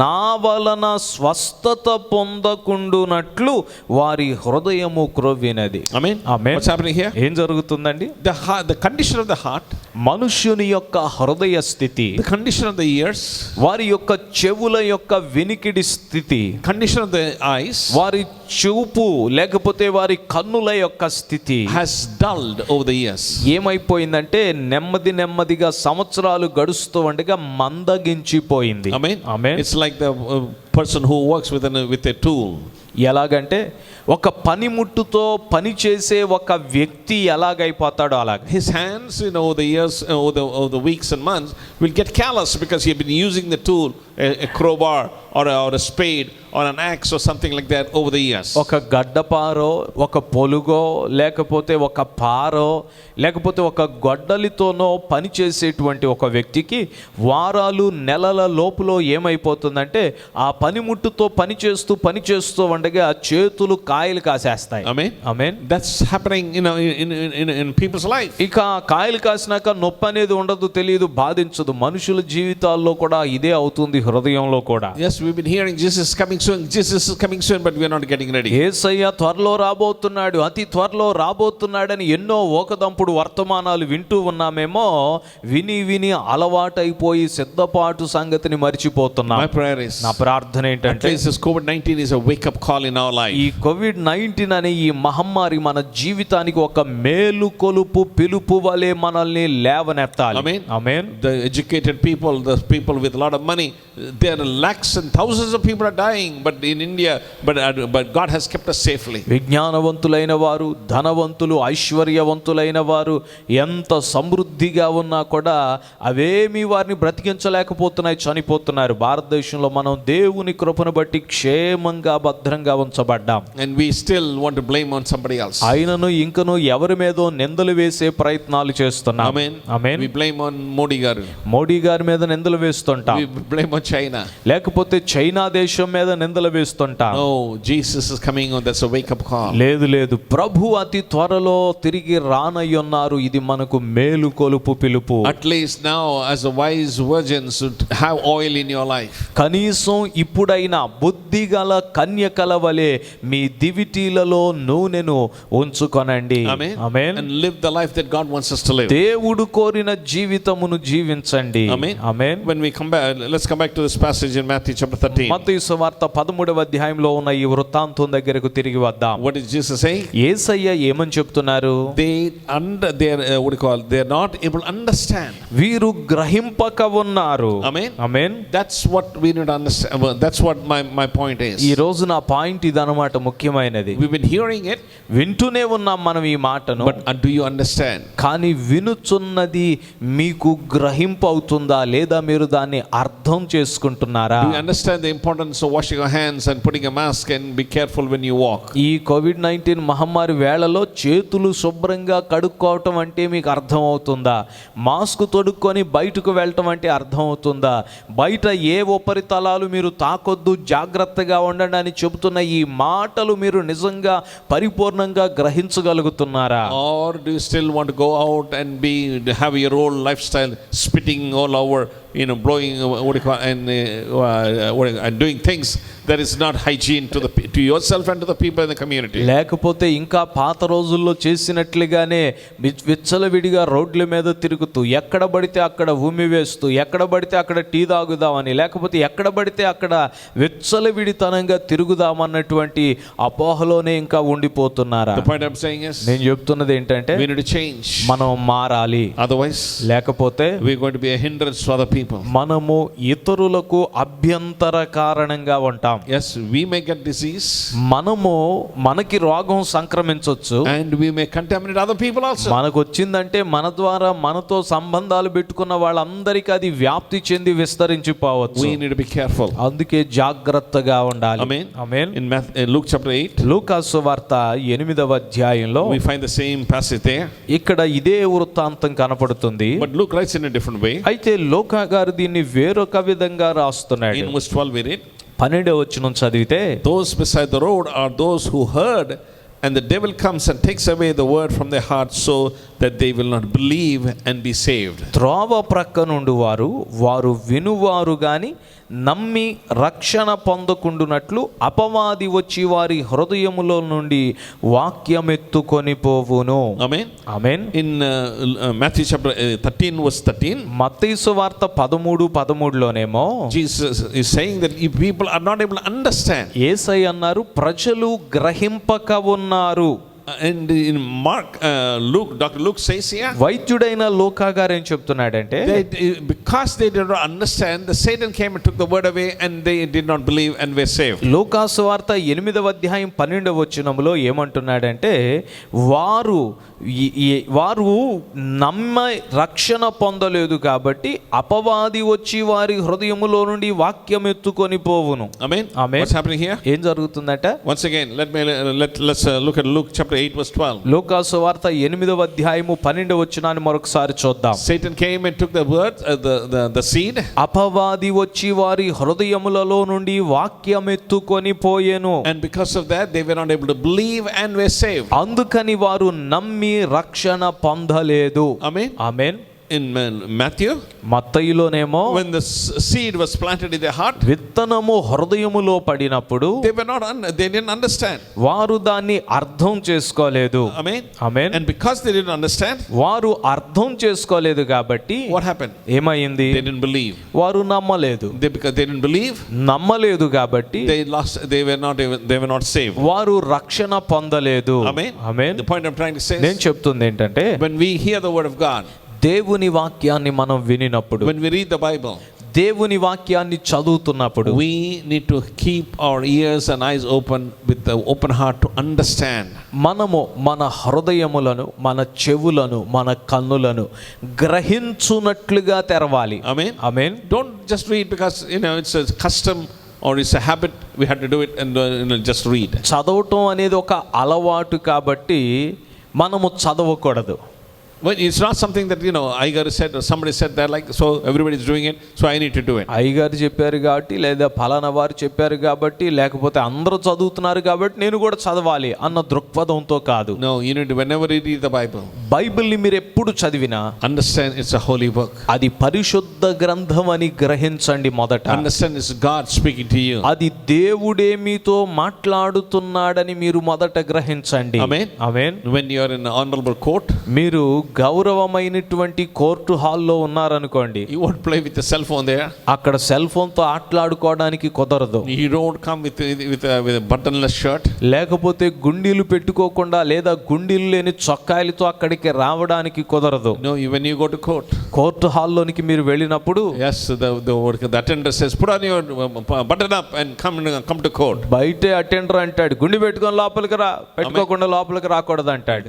నా వలన స్వస్థత పొందకుండునట్లు వారి హృదయము క్రొవ్వినది. Amen. Amen. What's happening here? ఏం జరుగుతుందండి? The condition of the heart, మనుష్యుని యొక్క హృదయ స్థితి, the condition of the ears, వారి యొక్క చెవుల యొక్క వినికిడి స్థితి, condition of the eyes వారి చూపు లేకపోతే వారి కన్నుల యొక్క స్థితి has dulled over the years. ఏమైపోయిందంటే నెమ్మదిగా సంవత్సరాలు గడుస్తూ ఉండగా మందగించిపోయింది. Amen. Amen. It's like the person who works with a tool. ఎలాగంటే ఒక పనిముట్టుతో పని చేసే ఒక వ్యక్తి ఎలాగైపోతాడో అలాగ His hands, over the years, over the weeks and months, will get callous because he has been using the tool, a crowbar or a spade or an axe or something like that over the years. ఒక గడ్డపారో ఒక పొలుగో లేకపోతే ఒక పారో లేకపోతే ఒక గొడ్డలితోనో పని చేసేటువంటి ఒక వ్యక్తికి వారాలు నెలల లోపులో ఏమైపోతుందంటే ఆ పనిముట్టుతో పని చేస్తూ ఉండగా చేతులు కాయలు కాసేస్తాయి. Amen. Amen. That's happening, in people's life. ఇక కాయలు కాసినాక నొప్పి అనేది ఉండదు, తెలియదు, బాధించదు. మనుషుల జీవితాల్లో కూడా ఇదే అవుతుంది, హృదయంలో కూడా. Yes, we've been hearing Jesus is coming soon, but we are not getting ready. యేసయ్య త్వరలో రాబోతున్నాడు, అతి త్వరలో రాబోతున్నాడని ఎన్నో ఓకదంపుడు వర్తమానాలు వింటూ ఉన్నామేమో, విని అలవాటైపోయి సిద్ధపాటు సంగతిని మర్చిపోతున్నాం. My prayer is, నా ప్రార్థన ఏంటంటే this COVID-19 is a wake up call in our life. ఈ కోవిడ్-19 అనే ఈ మహమ్మారి మన జీవితానికి ఒక మేలుకొలుపు పిలుపు వలె మనల్ని లేవనెత్తాలి. Amen. Amen. The educated people, the people with a lot of money, there are lakhs and thousands of people are dying, but in India, but God has kept us safely. విజ్ఞానవంతులైన వారు, ధనవంతులు, ఐశ్వర్యవంతులైన వారు ఎంత సమృద్ధిగా ఉన్నా కూడా అవేమీ వారిని బ్రతికించలేకపోతున్నాయి, చనిపోతున్నారు. భారతదేశంలో మనం దేవుని కృపను బట్టి క్షేమంగా భద్రంగా ఉంచబడ్డాం. And we still want to blame on somebody else. అయినను ఇంకను ఎవరి మీదో నిందలు వేసే ప్రయత్నాలు చేస్తున్నాం. Amen. Amen. We blame on Modi garu. Modi గారి మీద నిందలు వేస్తుంటాం. We blame on China. లేకపోతే చైనా దేశం మీద నిందలు వేస్తుంటాం. No, Jesus is coming on. That's a wake up call. లేదు, ప్రభు అతి త్వరలో తిరిగి రానయ్యున్నారు. ఇది మనకు మేలు కొలుపు పిలుపు. At least now, as a wise virgin, should have oil in your life. కనీసం ఇప్పుడైనా బుద్ధిగల కన్యకల వలె మీ దివిటీలలో నూనెను ఉంచుకొనండి. Amen. Amen. And live the life that God wants us to live. దేవుడు కోరిన జీవితమును జీవించండి. Amen. Amen. When we come back, let's come back to this passage in Matthew chapter 13. మత్తయి సువార్త 13వ అధ్యాయంలో ఉన్న ఈ వృత్తాంతం దగ్గరకు తిరిగి వద్దాం. What did Jesus say? యేసయ్య ఏమని చెప్తున్నారు? They're not able to understand. వీరు గ్రహింపక ఉన్నారు. Amen. Amen. That's what we need to understand. That's what my point is. ఈ రోజు నా పాయింట్ ఇదన్నమాట, ముఖ్యమైనది. We've been hearing it, వింటూనే ఉన్నాం మనం ఈ మాటను, but do you understand? కానీ వినుచున్నది మీకు గ్రహింపు అవుతుందా లేదా మీరు దాన్ని అర్థం చేసుకుంటున్నారా? Do you understand the importance of washing your hands and putting a mask and be careful when you walk? ఈ కోవిడ్-19 మహమ్మారి వేళలో చేతులు శుభ్రంగా కడుక్కోవటం అంటే మీకు అర్థం అవుతుందా? మాస్క్ తొడుక్కొని బయటకు వెళ్ళటం అంటే అర్థం అవుతుందా? బయట ఏ ఉపరితలాలు మీరు తాకొద్దు, జాగ్రత్తగా ఉండండి అని చెబుతున్న ఈ మాటలు మీరు నిజంగా పరిపూర్ణంగా గ్రహించగలుగుతున్నారా? Or do you still want to go out and have your old lifestyle, spitting all over, blowing and doing things there is not hygiene to yourself and to the people in the community. లేకపోతే ఇంకా పాత రోజుల్లో చేసినట్లుగానే విచ్చలవిడిగా రోడ్ల మీద తిరుగుతూ ఎక్కడ పడితే అక్కడ ఉమ్మి వేస్తూ ఎక్కడ పడితే అక్కడ టీ తాగుదామని లేకపోతే ఎక్కడ పడితే అక్కడ విచ్చలవిడితనంగా తిరుగుదామన్నటువంటి అపోహలోనే ఇంకా ఉండిపోతున్నారా? The point I'm saying is, నేను చెప్తున్నది ఏంటంటే we need to change. మనం మారాలి. Otherwise, లేకపోతే we're going to be a hindrance to other people. మనము ఇతరులకు అభ్యంతర కారణంగా ఉంటాం. Yes, we may get disease, మనకి రోగం సంక్రమించవచ్చు, and we may contaminate other people also. మనకు వచ్చిందంటే మన ద్వారా మనతో సంబంధాలు పెట్టుకున్న వాళ్ళందరికీ అది వ్యాప్తి చెంది విస్తరించిపోవచ్చు. We need to be careful. అందుకే జాగ్రత్తగా ఉండాలి. Amen. Amen. In Luke chapter 8, లూకాసు వార్త 8వ అధ్యాయంలో we find the same passage there, ఇక్కడ ఇదే వృత్తాంతం కనపడుతుంది. but Luke writes in a different way. అయితే లూకా గారు దీన్ని వేరొక విధంగా రాస్తున్నాడు. In verse 12 we read, 12వ వచనం చదివితే, those beside the road are those who heard, and the devil comes and takes away the word from their hearts so that they will not believe and be saved. త్రోవ ప్రక్క నుండి వారు వినువారు గాని నమ్మి రక్షణ పొందకుండునట్లు అపవాది వచ్చి వారి హృదయములో నుండి వాక్యమెత్తుకొని పోవును. Amen. Amen. In Matthew chapter 13 verse 13, మత్తయి సువార్త 13:13లోనేమో Jesus is saying that if people are not able to understand, యేసయ్య అన్నారు ప్రజలు గ్రహింపక ఉన్నారు. and in Dr. Luke says here, వైద్యుడైన లూకా గారు ఏం చెప్తున్నాడంటే, because they did not understand, the Satan came and took the word away, and they did not believe and were saved. లూకా సువార్త 8వ అధ్యాయం 12వ వచనంలో ఏమంటున్నాడంటే, వారు నమ్మ రక్షణ పొందలేదు కాబట్టి అపవాది వచ్చి వారి హృదయములో నుండి వాక్యం ఎత్తుకొని పోవును. Amen. Amen. What's happening here? ఏం జరుగుతుందట? Once again, let's look at Luke chapter 8 verse 12. లూకా సువార్త 8వ అధ్యాయము 12వ వచనాన్ని మరొకసారి చూద్దాం. Satan came and took the word, the seed. అపవాది వచ్చి వారి హృదయములలో నుండి వాక్యం ఎత్తుకొని పోయెను. And because of that, they were not able to believe and were saved. అందుకని వారు నమ్మి రక్షణ పొందలేదు. Amen. Amen. In Matthew, మత్తయిలోనేమో when the seed was planted in their heart, విత్తనము హృదయములో పడినప్పుడు they didn't understand. వారు దాన్ని అర్థం చేసుకోలేదు. Amen. Amen. And because they didn't understand, వారు అర్థం చేసుకోలేదు కాబట్టి what happened? ఏమైంది? They didn't believe. వారు నమ్మలేదు. Because they didn't believe, నమ్మలేదు కాబట్టి they were not saved. వారు రక్షణ పొందలేదు. Amen. Amen. The point I'm trying to say నేను is, చెప్తుంది ఏంటంటే, when we hear the word of God, దేవుని వాక్యాన్ని మనం వినినప్పుడు, when we read the Bible, దేవుని వాక్యాన్ని చదువుతున్నప్పుడు, we need to keep our ears and eyes open with the open heart to understand. మనము మన హృదయములను, మన చెవులను, మన కన్నులను గ్రహించునట్లుగా తెరవాలి. Amen. Amen. Don't just read because it's a custom or it's a habit, we have to do it and just read. చదవటం అనేది ఒక అలవాటు కాబట్టి మనము చదవకూడదు. Well, it's not something that Iyer said or somebody said that, like, so everybody's doing it, so I need to do it. అయ్యగారు చెప్పారు కాబట్టి, లేదా ఫలానా వారు చెప్పారు కాబట్టి, లేకపోతే అందరూ చదువుతున్నారు కాబట్టి నేను కూడా చదవాలి అన్న దృక్పథంతో కాదు. No, you need to, whenever you read the Bible, బైబిల్ని మీరు ఎప్పుడు చదివినా understand it's a holy book. అది పరిశుద్ధ గ్రంథం అని గ్రహించండి. మొదట Understand it's God speaking to you. అది దేవుడే మీతో మాట్లాడుతున్నాడని మీరు మొదట గ్రహించండి. Amen. Amen. When you are in an honorable court, మీరు గౌరవమైనటువంటి కోర్టు హాల్లో ఉన్నారనుకోండి, you won't play with the cell phone there. అక్కడ సెల్ ఫోన్ తో ఆటలాడుకోవడానికి కుదరదు. You don't come with a buttonless shirt. లేకపోతే గుండీలు పెట్టుకోకుండా లేదా గుండీలు లేని చొక్కాయలతో అక్కడికి రావడానికి కుదరదు. No, when you go to court, court హాల్లోనికి మీరు వెళ్ళినప్పుడు, yes, the attender says, put on your button up and come to court. బయటే అటెండర్ అంటాడు, గుండి పెట్టుకొని లోపలికి రా, పెట్టుకోకుండా లోపలికి రాకూడదు అంటాడు.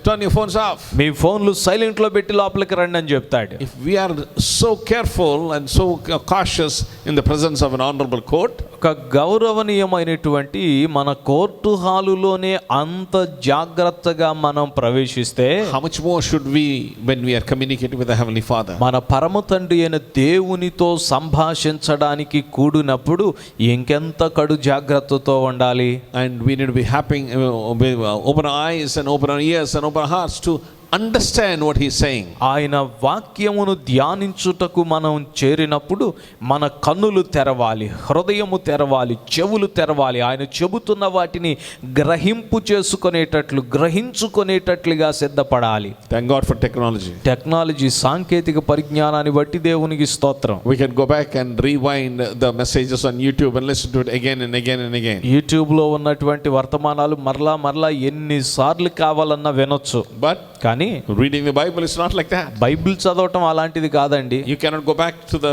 Turn your phones off. మీ ఫోన్లు సైలెంట్ లో పెట్టి లోపలికి రండి అని చెప్తాడు. If we are so careful and so cautious in the presence of an honorable court, ఒక గౌరవనీయమైనటువంటి మన కోర్టు హాలులోనే అంత జాగ్రత్తగా మనం ప్రవేశిస్తే, how much more should we when we are communicating with the Heavenly Father? మన పరమ తండ్రి అయిన దేవునితో సంభాషించడానికి కూడినప్పుడు ఇంకెంత కడు జాగ్రత్తతో ఉండాలి. And we need to be having open eyes and open ears and open hearts to understand what he's saying. ఆయన వాక్యమును ధ్యానించుటకు మనం చేరినప్పుడు మన కన్నులు తెరవాలి, హృదయము తెరవాలి, చెవులు తెరవాలి. ఆయన చెబుతున్న వాటిని గ్రహింపు చేసుకునేటట్లు, గ్రహించుకునేటట్లుగా సిద్ధపడాలి. Thank God for technology. Technology, సాంకేతిక పరిజ్ఞానాన్ని బట్టి దేవునికి స్తోత్రం. We can go back and rewind the messages on YouTube and listen to it again and again and again. యూట్యూబ్లో ఉన్నటువంటి వర్తమానాలు మరలా ఎన్నిసార్లు కావాలన్నా వినొచ్చు. But కానీ reading the Bible is not like that. Bible చదవటం అలాంటిది కాదండి. You cannot go back to the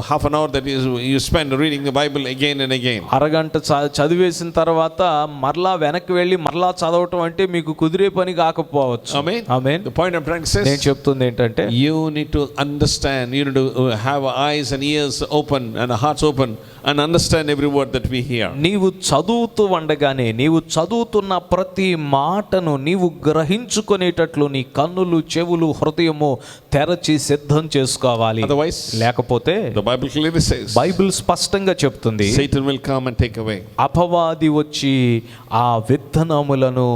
half an hour that you spend reading the Bible again and again. అరగంట చదివేసిన తర్వాత మరలా వెనక్కి వెళ్ళి మరలా చదవటం అంటే మీకు కుదిరే పని కాకపోవచ్చు. Amen. Amen. The point I'm trying to say నేను చెప్తుంది ఏంటంటే you need to understand, you need to have eyes and ears open and hearts open and understand every word that we hear. నీవు చదువుతూ ఉండగానే, నీవు చదువుతున్న ప్రతి మాటను నీవు గ్రహించుకునేటట్లు నీ కన్నులు, చెవులు, హృదయము తెరచి సిద్ధం చేసుకోవాలి. Otherwise, లేకపోతే the Bible clearly says Bible స్పష్టంగా చెప్తుంది, Satan will come and take away. అపవాది వచ్చి ఆ విత్తనములను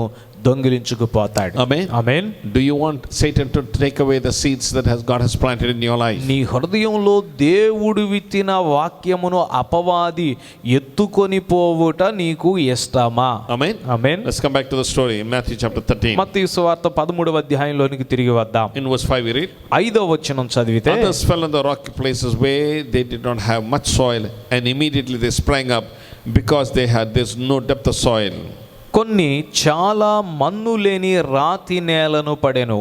దొంగిలించుకుపోతాడు. Amen. Amen. Do you want Satan to take away the seeds that God has planted in your life? నీ హృదయంలో దేవుడు విత్తిన వాక్యమును అపవాది ఎత్తుకొని పోవుట నీకు ఇష్టమా? Amen. Amen. Let's come back to the story in Matthew chapter 13. మత్తయి సువార్త 13వ అధ్యాయంలోనికి తిరిగి వద్దాం. In verse 5 we read, 5వ వచనం చదివితే, others fell on the rocky places where they did not have much soil, and immediately they sprang up because there's no depth of soil. కొన్ని చాలా మన్ను లేని రాతి నేలను పడెను.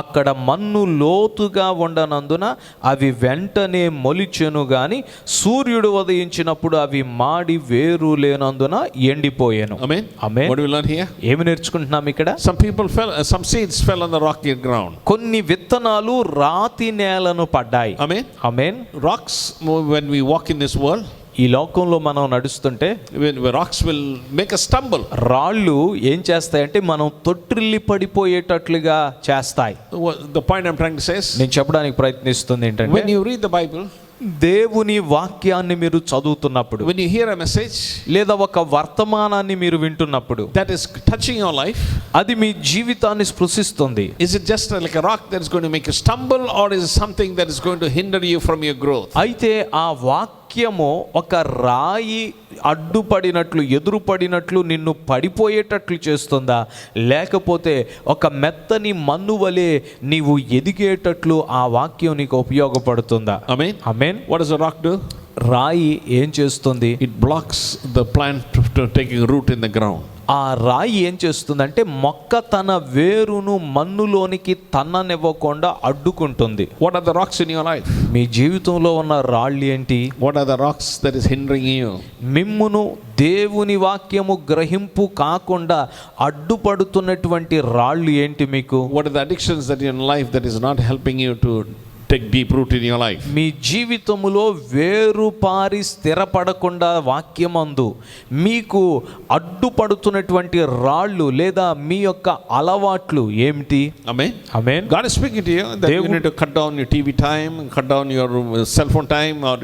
అక్కడ మన్ను లోతుగా ఉండనందున అవి వెంటనే మొలిచెను గాని సూర్యుడు ఉదయించినప్పుడు అవి మాడి వేరు లేనందున ఎండిపోయాను. Amen. Amen. What do we learn here? ఏమి నేర్చుకుంటున్నాం ఇక్కడ? Some seeds fell on the rocky ground. కొన్ని విత్తనాలు రాతి నేలను పడ్డాయి. Amen. Amen. Rocks, when we walk in this world, ఈ లోకంలో మనం నడుస్తుంటే when rocks will make us stumble. రాళ్ళు ఏం చేస్తాయంటే మనం తొట్టిల్లి పడిపోయేటట్లుగా చేస్తాయి. The point I'm trying to say is, నేను చెప్పడానికి ప్రయత్నిస్తుంది when ఏంటంటే, you read the Bible, దేవుని వాక్యాన్ని మీరు చదువుతున్నప్పుడు, when you hear a message లేదా ఒక వర్తమానాన్ని మీరు వింటున్నప్పుడు, that is touching your life, అది మీ జీవితాన్ని స్పృశిస్తుంది. is it just like a rock that is going to make you stumble, or is it something that is going to hinder you from your growth? అయితే ఆ వాక్యము ఒక రాయి అడ్డుపడినట్లు, ఎదురుపడినట్లు నిన్ను పడిపోయేటట్లు చేస్తుందా, లేకపోతే ఒక మెత్తని మన్ను వలె నీవు ఎదిగేటట్లు ఆ వాక్యం నీకు ఉపయోగపడుతుందా? Amen. Amen. What does a rock do? రాయి ఏం చేస్తుంది? It blocks the plant from taking root in the ground. ఆ రాయి ఏం చేస్తుందంటే మొక్క తన వేరును మన్నులోనికి తన్ననివ్వకుండా అడ్డుకుంటుంది. What are the rocks in your life? మీ జీవితంలో ఉన్న రాళ్ళు ఏంటి? What are the rocks that is hindering you? మిమ్మును దేవుని వాక్యము గ్రహింపు కాకుండా అడ్డుపడుతున్నటువంటి రాళ్ళు ఏంటి మీకు? What are the addictions that in life that is not helping you to take deep root in your life? మీ జీవితములో వేరుపారి స్థిరపడకుండా వాక్యమందు మీకు అడ్డుపడుతున్నటువంటి రాళ్ళు లేదా మీ యొక్క అలవాట్లు ఏమిటి? Amen. Amen. God is speaking to you that you need to cut down your TV time, cut down your cell phone time or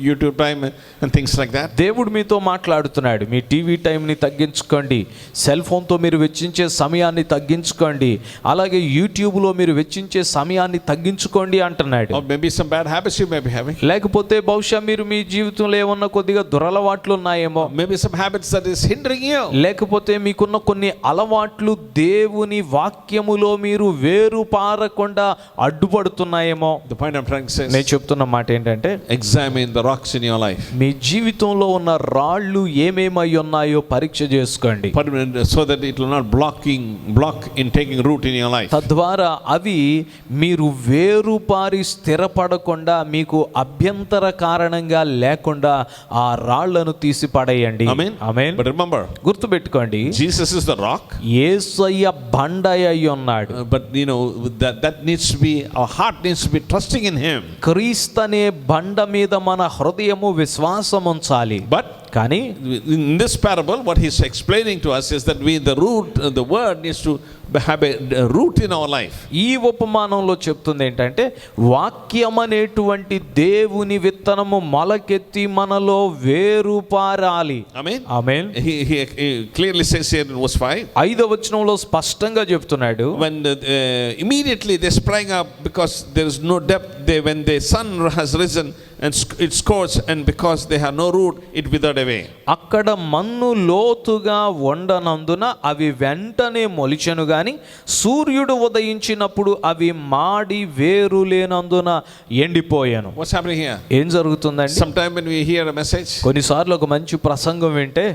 YouTube time and things like that. దేవుడు మీతో మాట్లాడుతున్నాడు. మీ టీవీ టైంని తగ్గించుకోండి, సెల్ ఫోన్తో మీరు వెచ్చించే సమయాన్ని తగ్గించుకోండి, అలాగే యూట్యూబ్లో మీరు వెచ్చించే సమయాన్ని తగ్గించుకోండి అంటున్నాడు. Or maybe some bad habits you may be having. లేకపోతే బహుశా మీరు మీ జీవితంలో ఏమన్నా కొద్దిగా దురలవాట్లు ఉన్నాయేమో, Maybe some habits that is hindering you. లేకపోతే మీకున్న కొన్ని అలవాట్లు దేవుని వాక్యములో మీరు వేరు పారకుండా అడ్డుపడుతున్నాయేమో. The point I'm trying to say నేను is, చెప్తున్న మాట ఏంటంటే, examine the rocks in your life మీ జీవితంలో ఉన్న రాళ్ళు ఏమేమై ఉన్నాయో పరీక్ష చేసుకోండి, so that it will not block in taking root in your life. తద్వారా అవి మీరు వేరుపారి స్థిరపడకుండా మీకు అభ్యంతర కారణంగా లేకుండా ఆ రాళ్లను తీసి పడేయండి. Amen. ఆమేన్. But remember, గుర్తుపెట్టుకోండి, Jesus is the rock. యేసయ్య బండయ్య అయి ఉన్నాడు. But that needs to be, our heart needs to be trusting in him. క్రీస్తనే బండ మీద మన హృదయము విశ్వాసం ఉంచాలి. But కానీ in this parable, what he's explaining to us is that the word needs to have a root in our life. ఈ ఉపమానంలో చెప్తుంది ఏంటంటే వాక్యం అనేటువంటి దేవుని విత్తనము మొలకెత్తి మనలో వేరు పారాలి. Amen. Amen. He clearly says here in verse 5. 5వ వచనంలో స్పష్టంగా చెప్తున్నాడు. When immediately they sprang up because there is no depth. When the sun has risen and it scorched, and because they have no root, it withered away. అక్కడ మన్ను లోతుగా ఉండనందున అవి వెంటనే మొలిచెను గాని సూర్యుడు ఉదయించినప్పుడు అవి మాడి వేరు లేనందున ఎండిపోయాను. What's happening here? ఏం జరుగుతుందండి? Sometime when we hear a message, కొన్నిసార్లు ఒక మంచి ప్రసంగం వింటే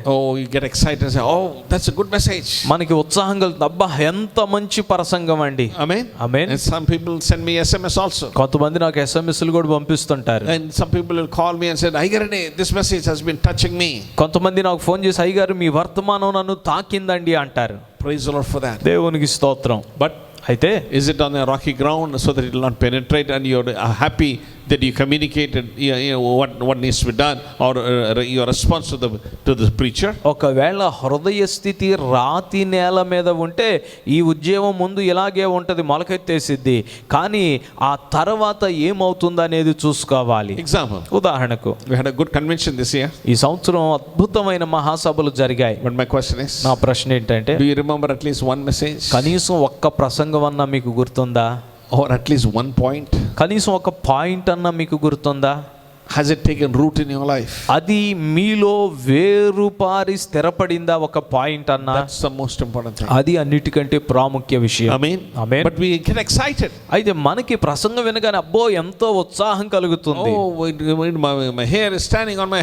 you get excited and say, oh, that's a good message. మనకి ఉత్సాహం కలుగుతుంది. అబ్బా ఎంత మంచి ప్రసంగం అండి. Amen. Amen. And some people send me SMS also. కొంతమంది నాకు ఎస్ఎంఎస్లు కూడా పంపిస్తుంటారు. And some people will call me and say, Aigarane, this message has been touching me. కొంతమంది నాకు ఫోన్ చేసి అయ్యగారు మీ వర్తమానం నన్ను తాకిందండి అంటారు. Praise the Lord for that. దేవునికి స్తోత్రం. But అయితే is it on a rocky ground so that it will not penetrate, and you're happy that you communicated what needs to be done, or your response to the preacher? ఒకవేళ హృదయ స్థితి రాతి నేల మీద ఉంటే ఈ ఉద్యమం ముందు ఇలాగే ఉంటుంది, మొలకెత్తేసిద్ది. కానీ ఆ తర్వాత ఏమవుతుంది అనేది చూసుకోవాలి. Example. ఉదాహరణకు We had a good convention this year. ఈ సంవత్సరం అద్భుతమైన మహాసభలు జరిగాయి. But my question is, నా ప్రశ్న ఏంటంటే do you remember at least one message? కనీసం ఒక్క ప్రసంగం అన్నా మీకు గుర్తుందా? Or at least one point? కనీసం ఒక పాయింట్ అన్నా మీకు గుర్తుందా? Has it taken root in your life? అది మీలో వేరుపారి స్థిరపడిందా? ఒక పాయింట్ అన్నా. That's the most important thing. అది అన్నిటికంటే ప్రాముఖ్య విషయం. Amen. Amen. But we get excited. అయితే మనకి ప్రసంగం వినగానే అబ్బో ఎంతో ఉత్సాహం కలుగుతుంది. My hair is standing on my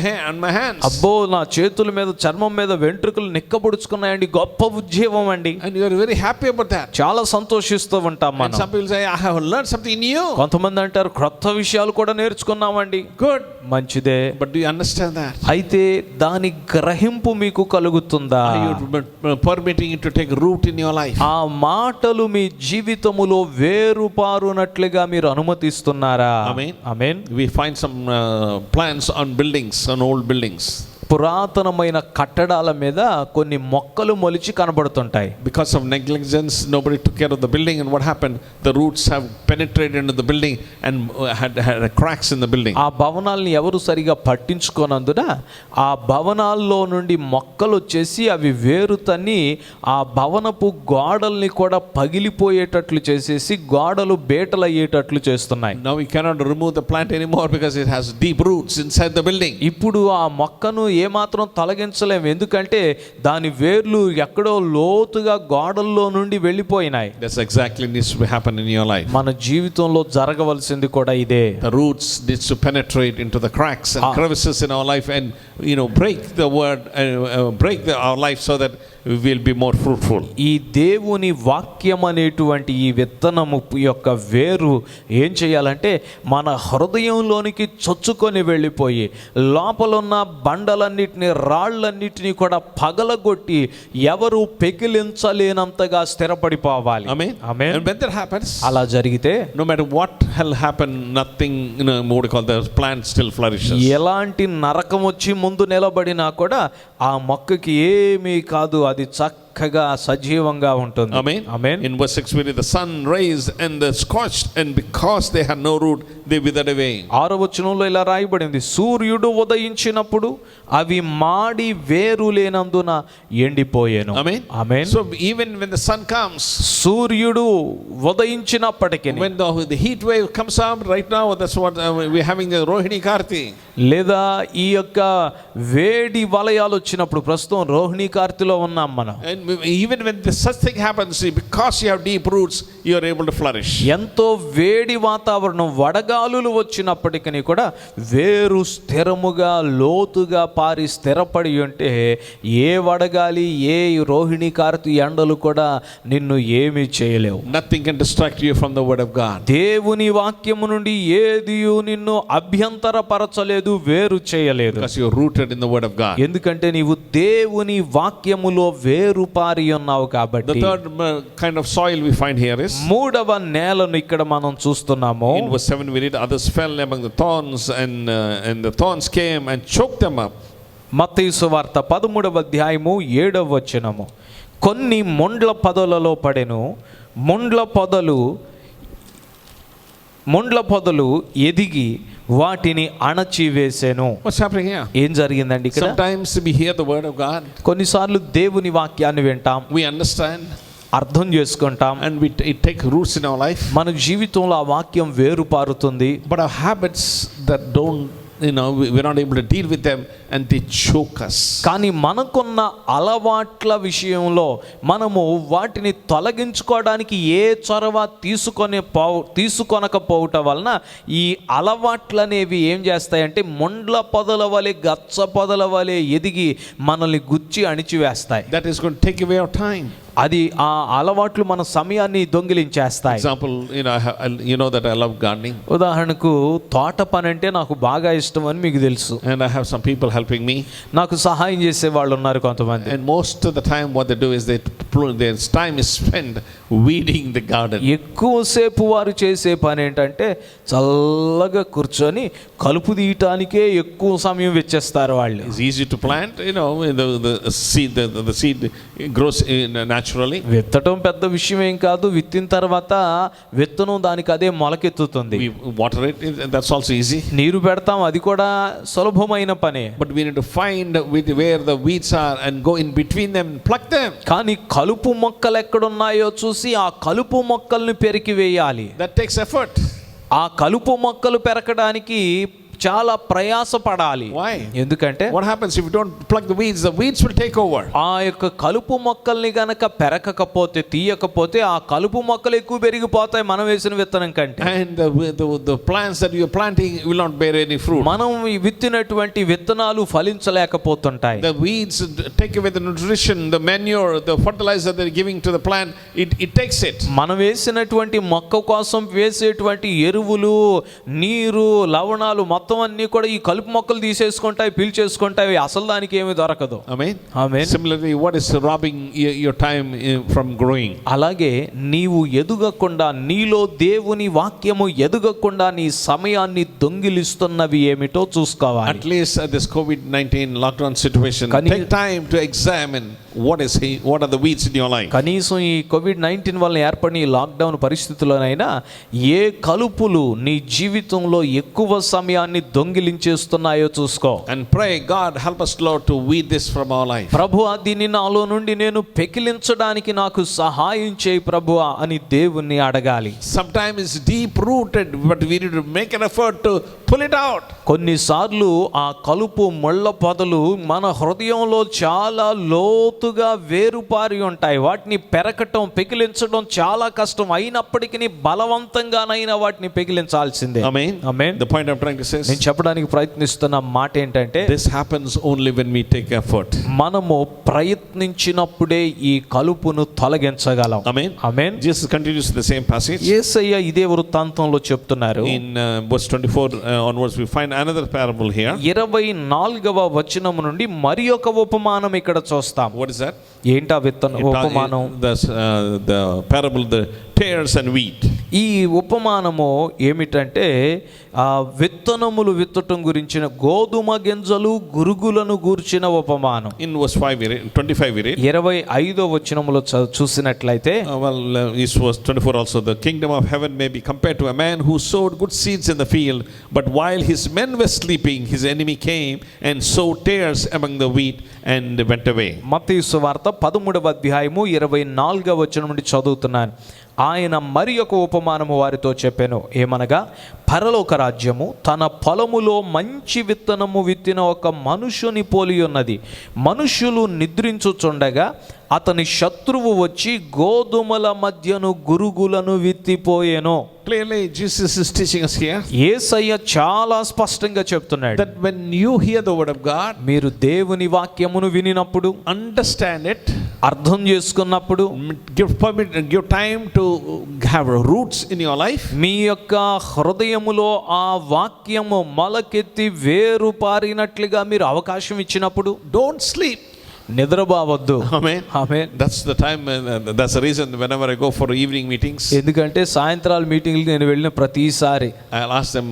hands. అబ్బో నా చేతుల మీద చర్మం మీద వెంట్రుకలు నిక్కబొడుచుకున్నాయండి, గొప్ప ఉద్యమం అండి. And you are very happy about that. చాలా సంతోషిస్తూ ఉంటాం And మనం. some people say, I have learned something new. కొంతమంది అంటారు క్రొత్త విషయాలు కూడా నేర్చుకున్నామండి. Good. మంచిదే. But do you understand that? అయితే దాని గ్రహింపు మీకు కలుగుతుందా? Are you permitting it to take root in your life? ఆ మాటలు మీ జీవితములో వేరుపారునట్లుగా మీరు అనుమతిస్తున్నారా? Amen. Amen. We find some plants on buildings, on old buildings. పురాతనమైన కట్టడాల మీద కొన్ని మొక్కలు మొలిచి కనబడుతుంటాయి. Because of negligence, nobody took care of the building, and what happened? The roots have penetrated into the building and had cracks in the building. ఆ భవనాల్ని ఎవరు సరిగా పట్టించుకోనందున ఆ భవనాల్లో నుండి మొక్కలు వచ్చేసి అవి వేరు తన్ని ఆ భవనపు గోడల్ని కూడా పగిలిపోయేటట్లు చేసేసి గోడలు బేటలయ్యేటట్లు చేస్తున్నాయి. Now we cannot remove the plant anymore because it has deep roots inside the building. ఇప్పుడు ఆ మొక్కను ఏమాత్రం తొలగించలేము, ఎందుకంటే దాని వేర్లు ఎక్కడో లోతుగా గోడల్లో నుండి వెళ్ళిపోయినాయి. That's exactly needs to happen in your life. మన జీవితంలో జరగవలసింది కూడా ఇదే. The roots needs to penetrate into the cracks and crevices in our life, and break the word, our life so that we will be more fruitful. ఈ దేవుని వాక్యం అనేటువంటి ఈ విత్తనము యొక్క వేరు ఏం చేయాలంటే మన హృదయంలోనికి చొచ్చుకొని వెళ్ళిపోయి లోపల ఉన్న బండలన్నిటిని రాళ్ళన్నిటిని కూడా పగలగొట్టి ఎవరు పెకిలించలేనంతగా స్థిరపడిపోవాలి. Amen. Amen. And when that happens, అలా జరిగితే no matter what hell happen, nothing, what do you call, the plant still flourishes. ఎలాంటి నరకం వచ్చి ముందు నిలబడినా కూడా ఆ మొక్కకి ఏమీ కాదు, అది చక్కగా సజీవంగా ఉంటుంది. Amen. Amen. In verse 6 we read, the sun raised and the scorched, and because they had no root, they withered away. 6వ వచనంలో ఇలా రాయబడింది, సూర్యుడు ఉదయించినప్పుడు అవి మాడి వేరు లేనందున ఎండిపోయేను. Amen. Amen. So even when the sun comes, సూర్యుడు ఉదయించినప్పటికీ when the heat wave comes up right now, that's what we're having, the Rohini Karti. లేదా ఈ యొక్క వేడి వలయాలు వచ్చినప్పుడు ప్రస్తుతం రోహిణీ కార్తిలో ఉన్నాం మనం. And even when such thing happens, because you have deep roots, you are able to flourish. ఎంతో వేడి వాతావరణం వడగాలులు వచ్చినప్పటికీ కూడా వేరు స్థిరముగా లోతుగా పారి స్థిరపడి ఉంటే ఏ వడగాలి ఏ రోహిణీ కార్తి ఎండలు కూడా నిన్ను ఏమీ చేయలేవు. Nothing can distract you from the word of God. దేవుని వాక్యము నుండి ఏదియు నిన్ను అభ్యంతరపరచలేదు, వేరు చేయలేదు. Because you are rooted in the word of God. ఎందుకంటే నీవు దేవుని వాక్యములో వేరు పారి ఉన్నావు కాబట్టి. The third kind of soil we find here is, మూడవ నేలను ఇక్కడ మనం చూస్తున్నాము. in verse 7 we read, others fell among the thorns, and the thorns came and choked them up. మత్తయి సువార్త 13వ అధ్యాయము 7వ వచనము. కొన్ని మొండ్ల పొదలలో పడెను, మొండ్ల పొదలు ఎదిగి వాటిని అణచివేసెను. What's happening here? ఏం జరిగిందండి ఇక్కడ? Sometimes we hear the word of God, కొన్నిసార్లు దేవుని వాక్యాన్ని వింటాం, we understand, అర్థం చేసుకుంటాం, and it take roots in our life. మన జీవితంలో ఆ వాక్యం వేరుపారుతుంది. But our habits that don't, we're not able to deal with them, and they choke us. కానీ మనకున్న అలవాట్ల విషయంలో మనము వాటిని తొలగించుకోవడానికి ఏ చొరవ తీసుకొనకపోవటం వలన ఈ అలవాట్లు అనేవి ఏం చేస్తాయంటే మొండ్ల పొదల వలె, గచ్చ పొదల వలె ఎదిగి మనల్ని గుచ్చి అణిచివేస్తాయి. That is going to take away our time. అది ఆ అలవాట్లు మన సమయాన్ని దొంగిలించేస్తాయి. Example, you know that I love gardening. ఉదాహరణకు తోట పని అంటే నాకు బాగా ఇష్టం అని మీకు తెలుసు. And I have some people helping me. నాకు సహాయం చేసే వాళ్ళు ఉన్నారు కొంతమంది. And most of the time what they do is their time is spent weeding the garden. ఎక్కువసేపు వారు చేసే పని ఏంటంటే చల్లగా కూర్చొని కలుపు తీయటానికే ఎక్కువ సమయం వెచ్చేస్తారు వాళ్ళు. It's easy to plant, the seed grows naturally. విత్తడం పెద్ద విషయం ఏం కాదు. విత్తిన తర్వాత విత్తనం దానికి అదే మొలకెత్తుతుంది. We water it, that's also easy. నీరు పెడతాం, అది కూడా సులభమైన పనే. But we need to find where the weeds are and go in between them and pluck them. కానీ కలుపు మొక్కలు ఎక్కడున్నాయో చూసి ఆ కలుపు మొక్కల్ని పెరికి వేయాలి. That takes effort. ఆ కలుపు మొక్కలు పెరకడానికి చాలా ప్రయాసపడాలి. Why? ఎందుకంటే What happens if you don't pluck the weeds will take over. ఆ యొక్క కలుపు మొక్కల్ని గనక పెరకకపోతే, తీయకపోతే ఆ కలుపు మొక్కలు ఎక్కువ పెరిగిపోతాయి మనం వేసిన విత్తనం కంటే. And the plants that you are planting will not bear any fruit. మనం విత్తినటువంటి విత్తనాలు ఫలించలేకపోతుంటాయి. The weeds take away the nutrition, the manure, the fertilizer they're giving to the plant. It takes it. మనం వేసినటువంటి మొక్క కోసం వేసేటువంటి ఎరువులు, నీరు, లవణాలు మొత్తం అన్ని కూడా ఈ కలుపు మొక్కలు తీసేసుకుంటాయి, పీల్చేసుకుంటాయి. అసలు దానికి ఏమీ దొరకదు. Amen. Amen. Similarly, what is robbing your time from growing? అలాగే నీవు ఎదుగకుండా, నీలో దేవుని వాక్యము ఎదుగకుండా నీ సమయాన్ని దొంగిలిస్తున్నవి ఏమిటో చూసుకోవాలి. At least at this COVID-19 lockdown situation, take time to examine what are the weeds in your life. కనీసం ఈ కోవిడ్-19 వల్ల ఏర్పడిన ఈ లాక్డౌన్ పరిస్థితుల్లోనైనా ఏ కలుపులు నీ జీవితంలో ఎక్కువ సమయాన్ని దొంగిలించేస్తున్నాయో చూసుకో. And pray, God help us, Lord, to weed this from our life. ప్రభువా, దీన్ని నాలో నుండి నేను పెకిలించడానికి నాకు సహాయం చేయి ప్రభువా అని దేవుణ్ణి అడగాలి. Sometimes it's deep rooted, but we need to make an effort to pull it out. కొన్నిసార్లు ఆ కలుపు ముళ్ళ పొదలు మన హృదయంలో చాలా లోతుగా వేరుపారి ఉంటాయి. వాటిని పెరకటం, పెకిలించడం చాలా కష్టం. అయినప్పటికీ బలవంతంగానైనా వాటిని పెకిలించాల్సిందే. Amen. Amen. The point I'm trying to say is, నేను చెప్పడానికి ప్రయత్నిస్తున్న మాట ఏంటంటే, this happens only when we take effort. మనము ప్రయత్నించినప్పుడే ఈ కలుపును తొలగించగలం. Amen. Amen. Jesus continues in the same passage. యేసయ్య ఇదే వృత్తాంతంలో చెప్తున్నారు. In verse 24 onwards we find another parable here. 24వ వచనం నుండి మరి ఒక ఉపమానం ఇక్కడ చూస్తాం. What is that? ఏంటా ఉపమానం? The parable, the tares and wheat. ఈ ఉపమానము ఏమిటంటే విత్తనములు విత్తటం గురించిన, గోధుమ గింజలు గురుగులను గూర్చిన ఉపమానం. In verse 25 we read. 25వ వచనములో చూసినట్లయితే, This was 24 also. The kingdom of heaven may be compared to a man who sowed good seeds in the field, but while his men were sleeping, his enemy came and sowed tares among the wheat and went away. మత్తయి సువార్త 13వ అధ్యాయము 24వ వచనం నుండి చదువుతున్నాను. ఆయన మరి ఒక ఉపమానము వారితో చెప్పెను. ఏమనగా, పరలోక రాజ్యము తన పొలములో మంచి విత్తనము విత్తిన ఒక మనుషుని పోలి ఉన్నది. మనుషులు నిద్రించుచుండగా అతని శత్రువు వచ్చి గోధుమల మధ్యను గురుగులను విత్తిపోయెను. Clearly Jesus is teaching us here యేసయ్య చాలా స్పష్టంగా చెప్తున్నాడు that when you hear the word of God, మీరు దేవుని వాక్యమును వినినప్పుడు, understand it, అర్థం చేసుకున్నప్పుడు, give time to have roots in your life, మీ యొక్క హృదయములో ఆ వాక్యము మొలకెత్తి వేరు పారినట్లుగా మీరు అవకాశం ఇచ్చినప్పుడు, don't sleep. నిద్రపోవద్దు. Amen. Amen. That's the time, that's the reason whenever I go for evening meetings, ఎందుకంటే సాయంత్రాల మీటింగ్కి నేను వెళ్ళిన ప్రతిసారి I'll ask them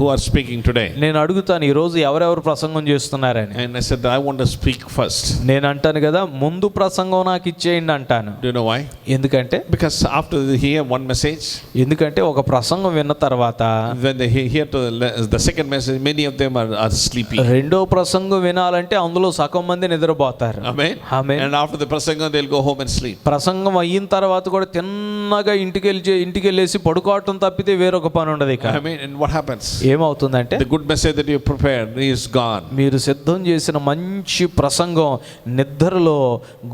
who are speaking today. నేను అడుగుతాను, ఈరోజు ఎవరెవరు ప్రసంగం చేస్తున్నారని. And I said, I want to speak first. నేను అంటాను కదా, ముందు ప్రసంగం నాకు ఇచ్చేయండి అంటాను. Do you know why? ఎందుకంటే Because after they hear one message, ఎందుకంటే ఒక ప్రసంగం విన్న తర్వాత when they hear to the second message, many of them are sleepy. రెండో ప్రసంగం వినాలంటే అందులో సగం మంది నిద్రపోతారు. Amen. Amen. And after the prasanga, they'll go home and sleep. ప్రసంగం అయిన తర్వాత కూడా తిన్నగా ఇంటికి వెళ్ళేసి పడుకోవటం తప్పితే వేరొక పని ఉండదు ఇక. Amen. And what happens? ఏమవుతుందంటే The good message that you prepared is gone. మీరు సిద్ధం చేసిన మంచి ప్రసంగం నిద్రలో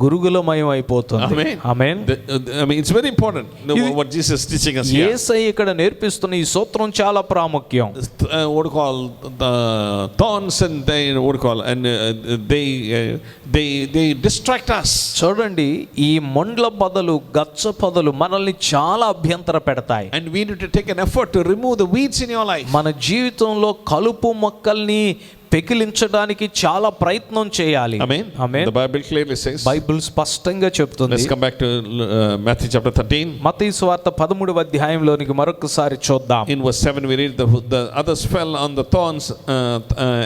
గురుగులమయం అయిపోతుంది. Amen. Amen. I mean, it's very important what Jesus is teaching us here. యేసయ్య ఇక్కడ నేర్పిస్తున్న ఈ సూత్రం చాలా ప్రాముఖ్యం. What do you call the thorns, and they what do you call, and they distract us. చూడండి, ఈ మొండ్ల పొదలు, గచ్చ పొదలు మనల్ని చాలా అభ్యంతర పెడతాయి. And we need to take an effort to remove the weeds in your life. మన జీవితంలో కలుపు మొక్కల్ని పెకిలించడానికి చాలా ప్రయత్నం చేయాలి. Amen. Amen. The Bible clearly says. Bible స్పష్టంగా చెప్తుంది. Let's come back to Matthew chapter 13. మత్తయి సువార్త 13వ అధ్యాయంలోనికి మరొకసారి చూద్దాం. In verse 7 we read, the others fell on the thorns,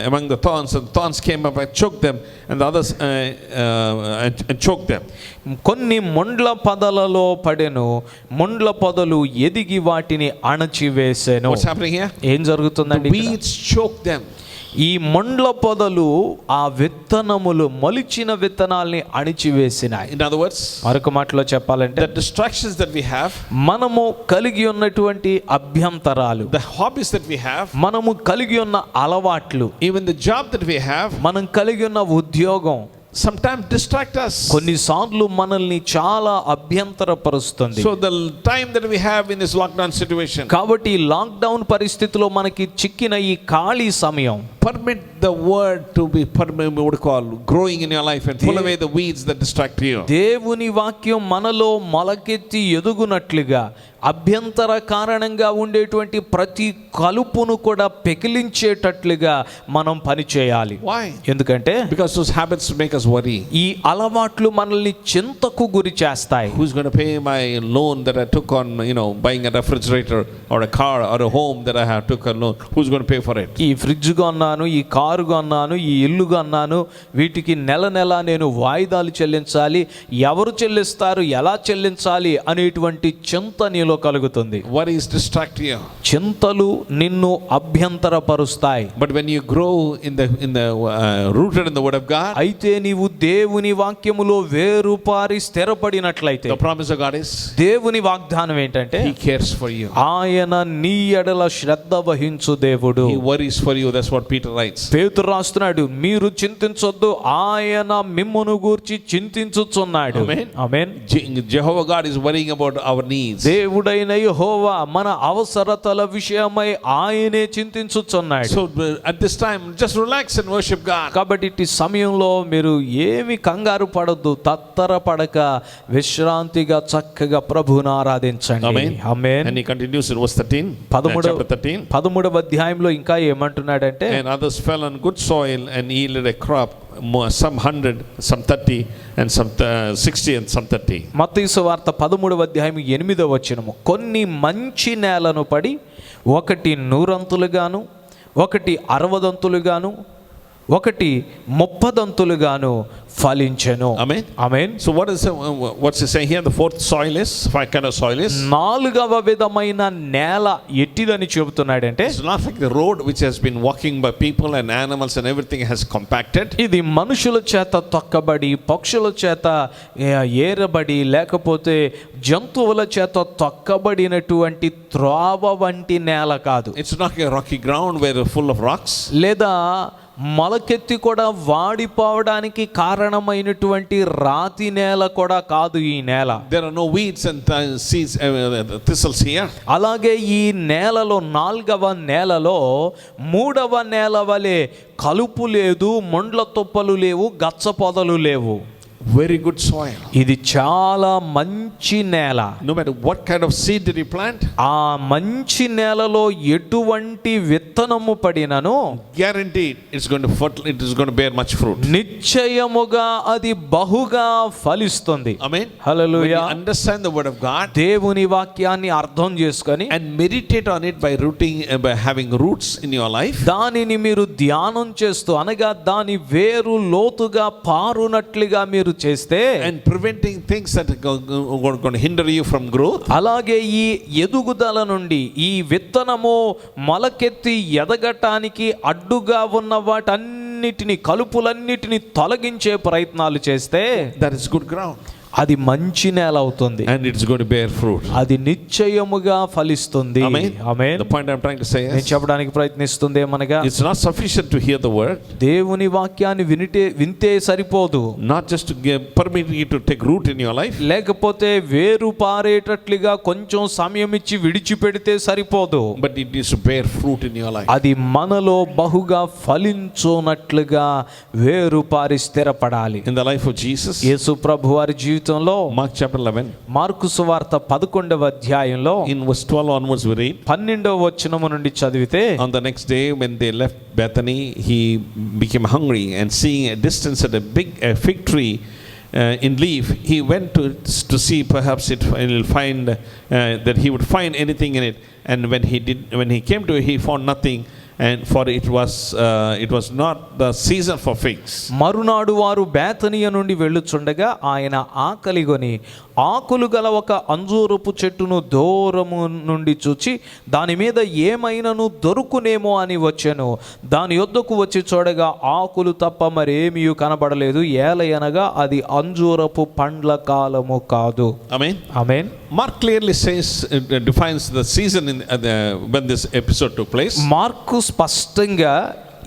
among the thorns, and the thorns came up and choked them, and the others and choked them. కొన్ని మొండ్ల పొదలలో పడెను, మొండ్ల పొదలు ఎదిగి వాటిని అణచివేసెను. What's happening here? ఏం జరుగుతుందండి? The weeds choked them. ఈ మొండ్ల పొదలు ఆ విత్తనములు, మొలిచిన విత్తనాల్ని అణిచివేసినాయి. In other words, మరొక మాటలో చెప్పాలంటే the distractions that we have, మనము కలిగి ఉన్నటువంటి అభ్యంతరాలు, the hobbies that we have, మనము కలిగి ఉన్న అలవాట్లు, even the job that we have, మనం కలిగి ఉన్న ఉద్యోగం sometimes distract us. కొన్నిసార్లు మనల్ని చాలా అభ్యంతరపరుస్తుంది. So the time that we have in this lockdown situation, కాబట్టి ఈ లాక్డౌన్ పరిస్థితిలో మనకి చిక్కిన ఈ ఖాళీ సమయం, permit the word to be growing in your life and pull away the weeds that distract you. దేవుని వాక్యం మనలో మొలకెత్తి ఎదుగునట్లుగా, అభ్యంతర కారణంగా ఉండేటువంటి ప్రతి కలుపును కూడా పెకిలించేటట్లుగా మనం పని చేయాలి. Why? ఎందుకంటే Because those habits make us worry. ఈ అలవాట్లు మనల్ని చింతకు గురి చేస్తాయి. Who's going to pay my loan that I took on, buying a refrigerator or a car or a home that I have took a loan? Who's going to pay for it? ఈ fridge కొన్నాను, ఈ car కొన్నాను, ఈ ఇల్లు కొన్నాను, వీటికి నెల నేను వాయిదాలు చెల్లించాలి, ఎవరు చెల్లిస్తారు, ఎలా చెల్లించాలి అనేటువంటి చింత నీలో కలుగుతుంది. Worries distract you. చింతలు నిన్ను అభ్యంతరపరుస్తాయి. But when you grow in the rooted in the word of God, అయితే నీవు దేవుని వాక్యములో వేరుపారి స్థిరపడినట్లయితే, the promise of God is దేవుని వాగ్దానం ఏంటంటే He cares for you. ఆయన నీ ఎడల శ్రద్ధ వహించు దేవుడు. He worries for you. That's what Peter writes. పేతురు రాస్తున్నాడు, మీరు చింతించొద్దు, ఆయన మిమ్మును గూర్చి చింతించుచున్నాడు. Amen. Amen. Jehovah God is worrying about our needs. దేవుడైన యెహోవా మన అవసరతల విషయమై ఆయనే చింతించుచున్నాడు. So at this time, just relax and worship God. కాబట్టి ఈ సమయంలో మీరు ఏమి కంగారు పడొద్దు, తత్తర పడక విశ్రాంతిగా చక్కగా ప్రభువును ఆరాధించండి. Amen. Amen. And he continues in verse 13. Chapter 13. 13వ అధ్యాయంలో ఇంకా ఏమంటున్నాడంటే, And others fell on good soil and yielded a crop, some 100, some 30, and some 60, and some 30. మత్తయి సువార్త 13వ అధ్యాయం 8వ వచనము, కొన్ని మంచి నేలను పడి ఒకటి 100 ఒకటి 60 ఒకటి 30 ఫలించెను. Amen. Amen. So what's he saying here? The fourth soil is, what kind of soil is? 4వ విధమైన నేల ఎట్టిదని చెబుతున్నాడంటే, It's not like the road which has been walking by people and animals and everything has compacted. ఇది మనుషుల చేత తొక్కబడి, పక్షుల చేత ఏరబడి, లేకపోతే జంతువుల చేత తొక్కబడినటువంటి త్రోవ వంటి నేల కాదు. It's not a rocky ground where full of rocks. లేదా మొలకెత్తి కూడా వాడిపోవడానికి కారణమైనటువంటి రాతి నేల కూడా కాదు ఈ నేల. There are no weeds and seeds, thistles here. అలాగే ఈ నేలలో 4వ నేలలో 3వ నేల వలె కలుపు లేదు, మొండ్ల తుప్పలు లేవు, గచ్చ పొదలు లేవు. very good soil. ఇది చాలా మంచి నేల. No matter what kind of seed did he plant, ఆ మంచి నేలలో ఎటువంటి విత్తనము పడినను guaranteed it is going to bear much fruit. నిశ్చయముగా అది బహుగా ఫలిస్తుంది. Amen. When you hallelujah. understand the word of God దేవుని వాక్యాన్ని అర్థం చేసుకొని and meditate on it by having roots in your life, దానిని మీరు ధ్యానం చేస్తూ అనగా దాని వేరు లోతుగా పారునట్లుగా మీరు చేస్తే and preventing things that are going to hinder you from growth, అలాగే ఈ ఎదుగుదల నుండి ఈ విత్తనము మొలకెత్తి ఎదగటానికి అడ్డుగా ఉన్న వాటన్నిటిని కలుపులన్నిటిని తొలగించే ప్రయత్నాలు చేస్తే that is good ground అది మంచి నేల అవుతుంది. and it's going to bear fruit. అది నిశ్చయముగా ఫలిస్తుంది. Amen. Amen. The point I'm trying to say నేను is, చెప్పడానికి ప్రయత్నిస్తుంది ఏమనగా it's not sufficient to hear the word, దేవుని వాక్యాన్ని వింటే సరిపోదు. not just to permit it to take root in your life, లేకపోతే వేరు పారేటట్లుగా కొంచెం సమయం ఇచ్చి విడిచిపెడితే సరిపోదు. but it needs to bear fruit in your life. అది మనలో బహుగా ఫలించునట్లుగా వేరు పారి స్థిరపడాలి. In the life of Jesus, యేసు ప్రభు వారి జీవితంలో Mark chapter 11, మార్కు సువార్త 11వ అధ్యాయంలో in verse 12 onwards we read, 12వ వచనము నుండి చదివితే, on the next day when they left Bethany, he became hungry, and seeing a distance at a big fig tree in leaf, he went to see perhaps he will find that he would find anything in it. And when he came to it, he found nothing. And for it was not the season for figs. మరునాడు వారు బేతనియ నుండి వెళ్ళుచుండగా ఆయన ఆకలిగొని ఆకులు గల ఒక అంజూరపు చెట్టును దూరము నుండి చూచి దాని మీద ఏమైనను దొరుకునేమో అని వచ్చెను. దాని యొద్దకు వచ్చి చూడగా ఆకులు తప్ప మరేమీ కనబడలేదు. ఏలయనగా అది అంజూరపు పండ్ల కాలము కాదు. Amen. Amen. Mark clearly says, defines the season when this episode took place. Mark స్పష్టంగా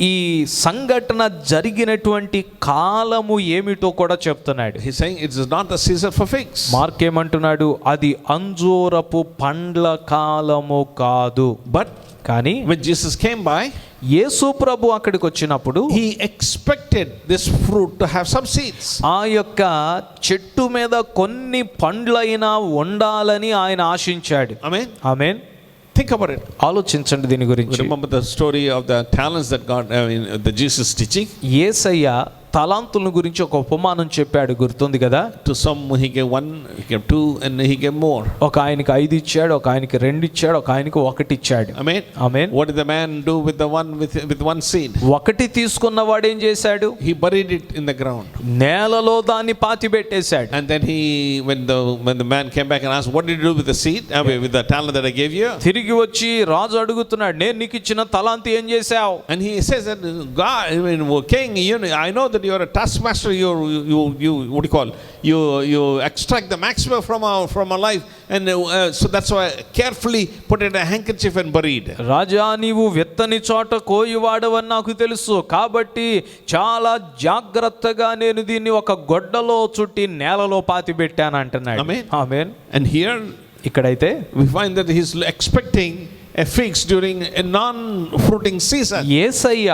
ఈ సంఘటన జరిగినటువంటి కాలము ఏమిటో కూడా చెప్తున్నాడు. He's saying it is not the season for figs. Mark ఏమంటున్నాడు? అది అంజూరపు పండ్ల కాలము కాదు. But కానీ when Jesus came by, యేసు ప్రభు అక్కడికి వచ్చినప్పుడు he expected this fruit to have some seeds. ఆ యొక్క చెట్టు మీద కొన్ని పండ్లైనా ఉండాలని ఆయన ఆశించాడు. Amen. Amen. Think about it. ఆలోచించండి దీని గురించి. Remember the story of the talents that the Jesus teaching. యేసయ్య తలాంతుల గురించి ఒక ఉపమానం చెప్పాడు, గుర్తుంది కదా? To some he gave 1, he gave 2, and he gave more. ఒక ఆయనకి 5 ఇచ్చాడు, ఒక ఆయనకి 2 ఇచ్చాడు, ఒక ఆయనకి 1 ఇచ్చాడు. Amen. Amen. What did the man do with the one with one seed? ఒకటి తీసుకున్నవాడు ఏం చేశాడు? He buried it in the ground. నేలలో దాన్ని పాతి పెట్టేశాడు. And then when the man came back and asked, what did you do with the seed? With the talent that I gave you? తిరిగి వచ్చి రాజు అడుగుతున్నాడు, నేను నీకు ఇచ్చిన తలాంతి ఏం చేశావు? And he says that, God, king, I know that you are a taskmaster. You what do you call? You extract the maximum from our life, and so that's why I carefully put it in a handkerchief and buried. రాజా, నీవు విత్తని చోట కోయివాడవని నాకు తెలుసు, కాబట్టి చాలా జాగ్రత్తగా నేను దీన్ని ఒక గొడ్డలో చుట్టి నేలలో పాతి పెట్టాను అంటున్నాడు. Amen. ఆమేన్. And here ఇక్కడైతే we find that he's expecting a figs during a non-fruiting season. యేసయ్య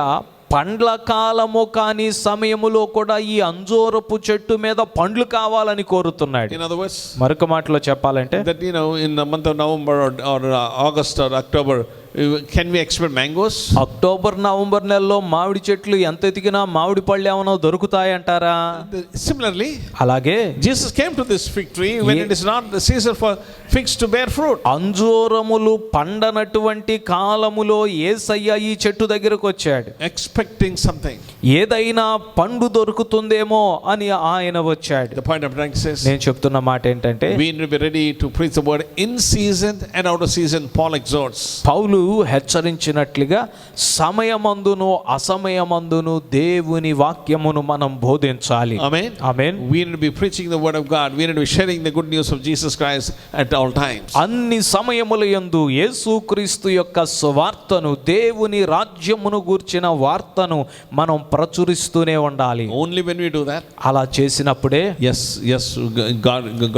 పండ్ల కాలము కాని సమయములో కూడా ఈ అంజూరపు చెట్టు మీద పండ్లు కావాలని కోరుతున్నాడు. In other words, మరొక మాటలో చెప్పాలంటే, that in the month of November or August or October, can we expect mangoes? October November నెలలో మామిడి చెట్లు ఎంత ఎతికినా మామిడి పళ్ళు ఏమైనా దొరుకుతాయంటారా? Similarly, అలాగే Jesus came to this fig tree when it is not the season for figs to bear fruit. అంజూరములు పండనటువంటి కాలములో యేసయ్య ఈ చెట్టు దగ్గరకు వచ్చాడు, Expecting something. ఏదైనా పండు దొరుకుతుందేమో అని ఆయన వచ్చాడు. The point I'm trying to say is, నేను చెప్తున్న మాట ఏంటంటే, we need to be ready to preach the word in season and out of season. Paul exhorts. పౌలు హెచ్చరించినట్లుగా సమయమందును అసమయమందును దేవుని వాక్యమును మనం బోధించాలి. Amen. Amen. We need to be preaching the word of God. We need to be sharing the good news of Jesus Christ at all times. అన్ని సమయములయందు యేసుక్రీస్తు యొక్క సువార్తను, దేవుని రాజ్యమును గూర్చిన వార్తను మనం ప్రచురిస్తూనే ఉండాలి. Only when we do that, అలా చేసినప్పుడే yes,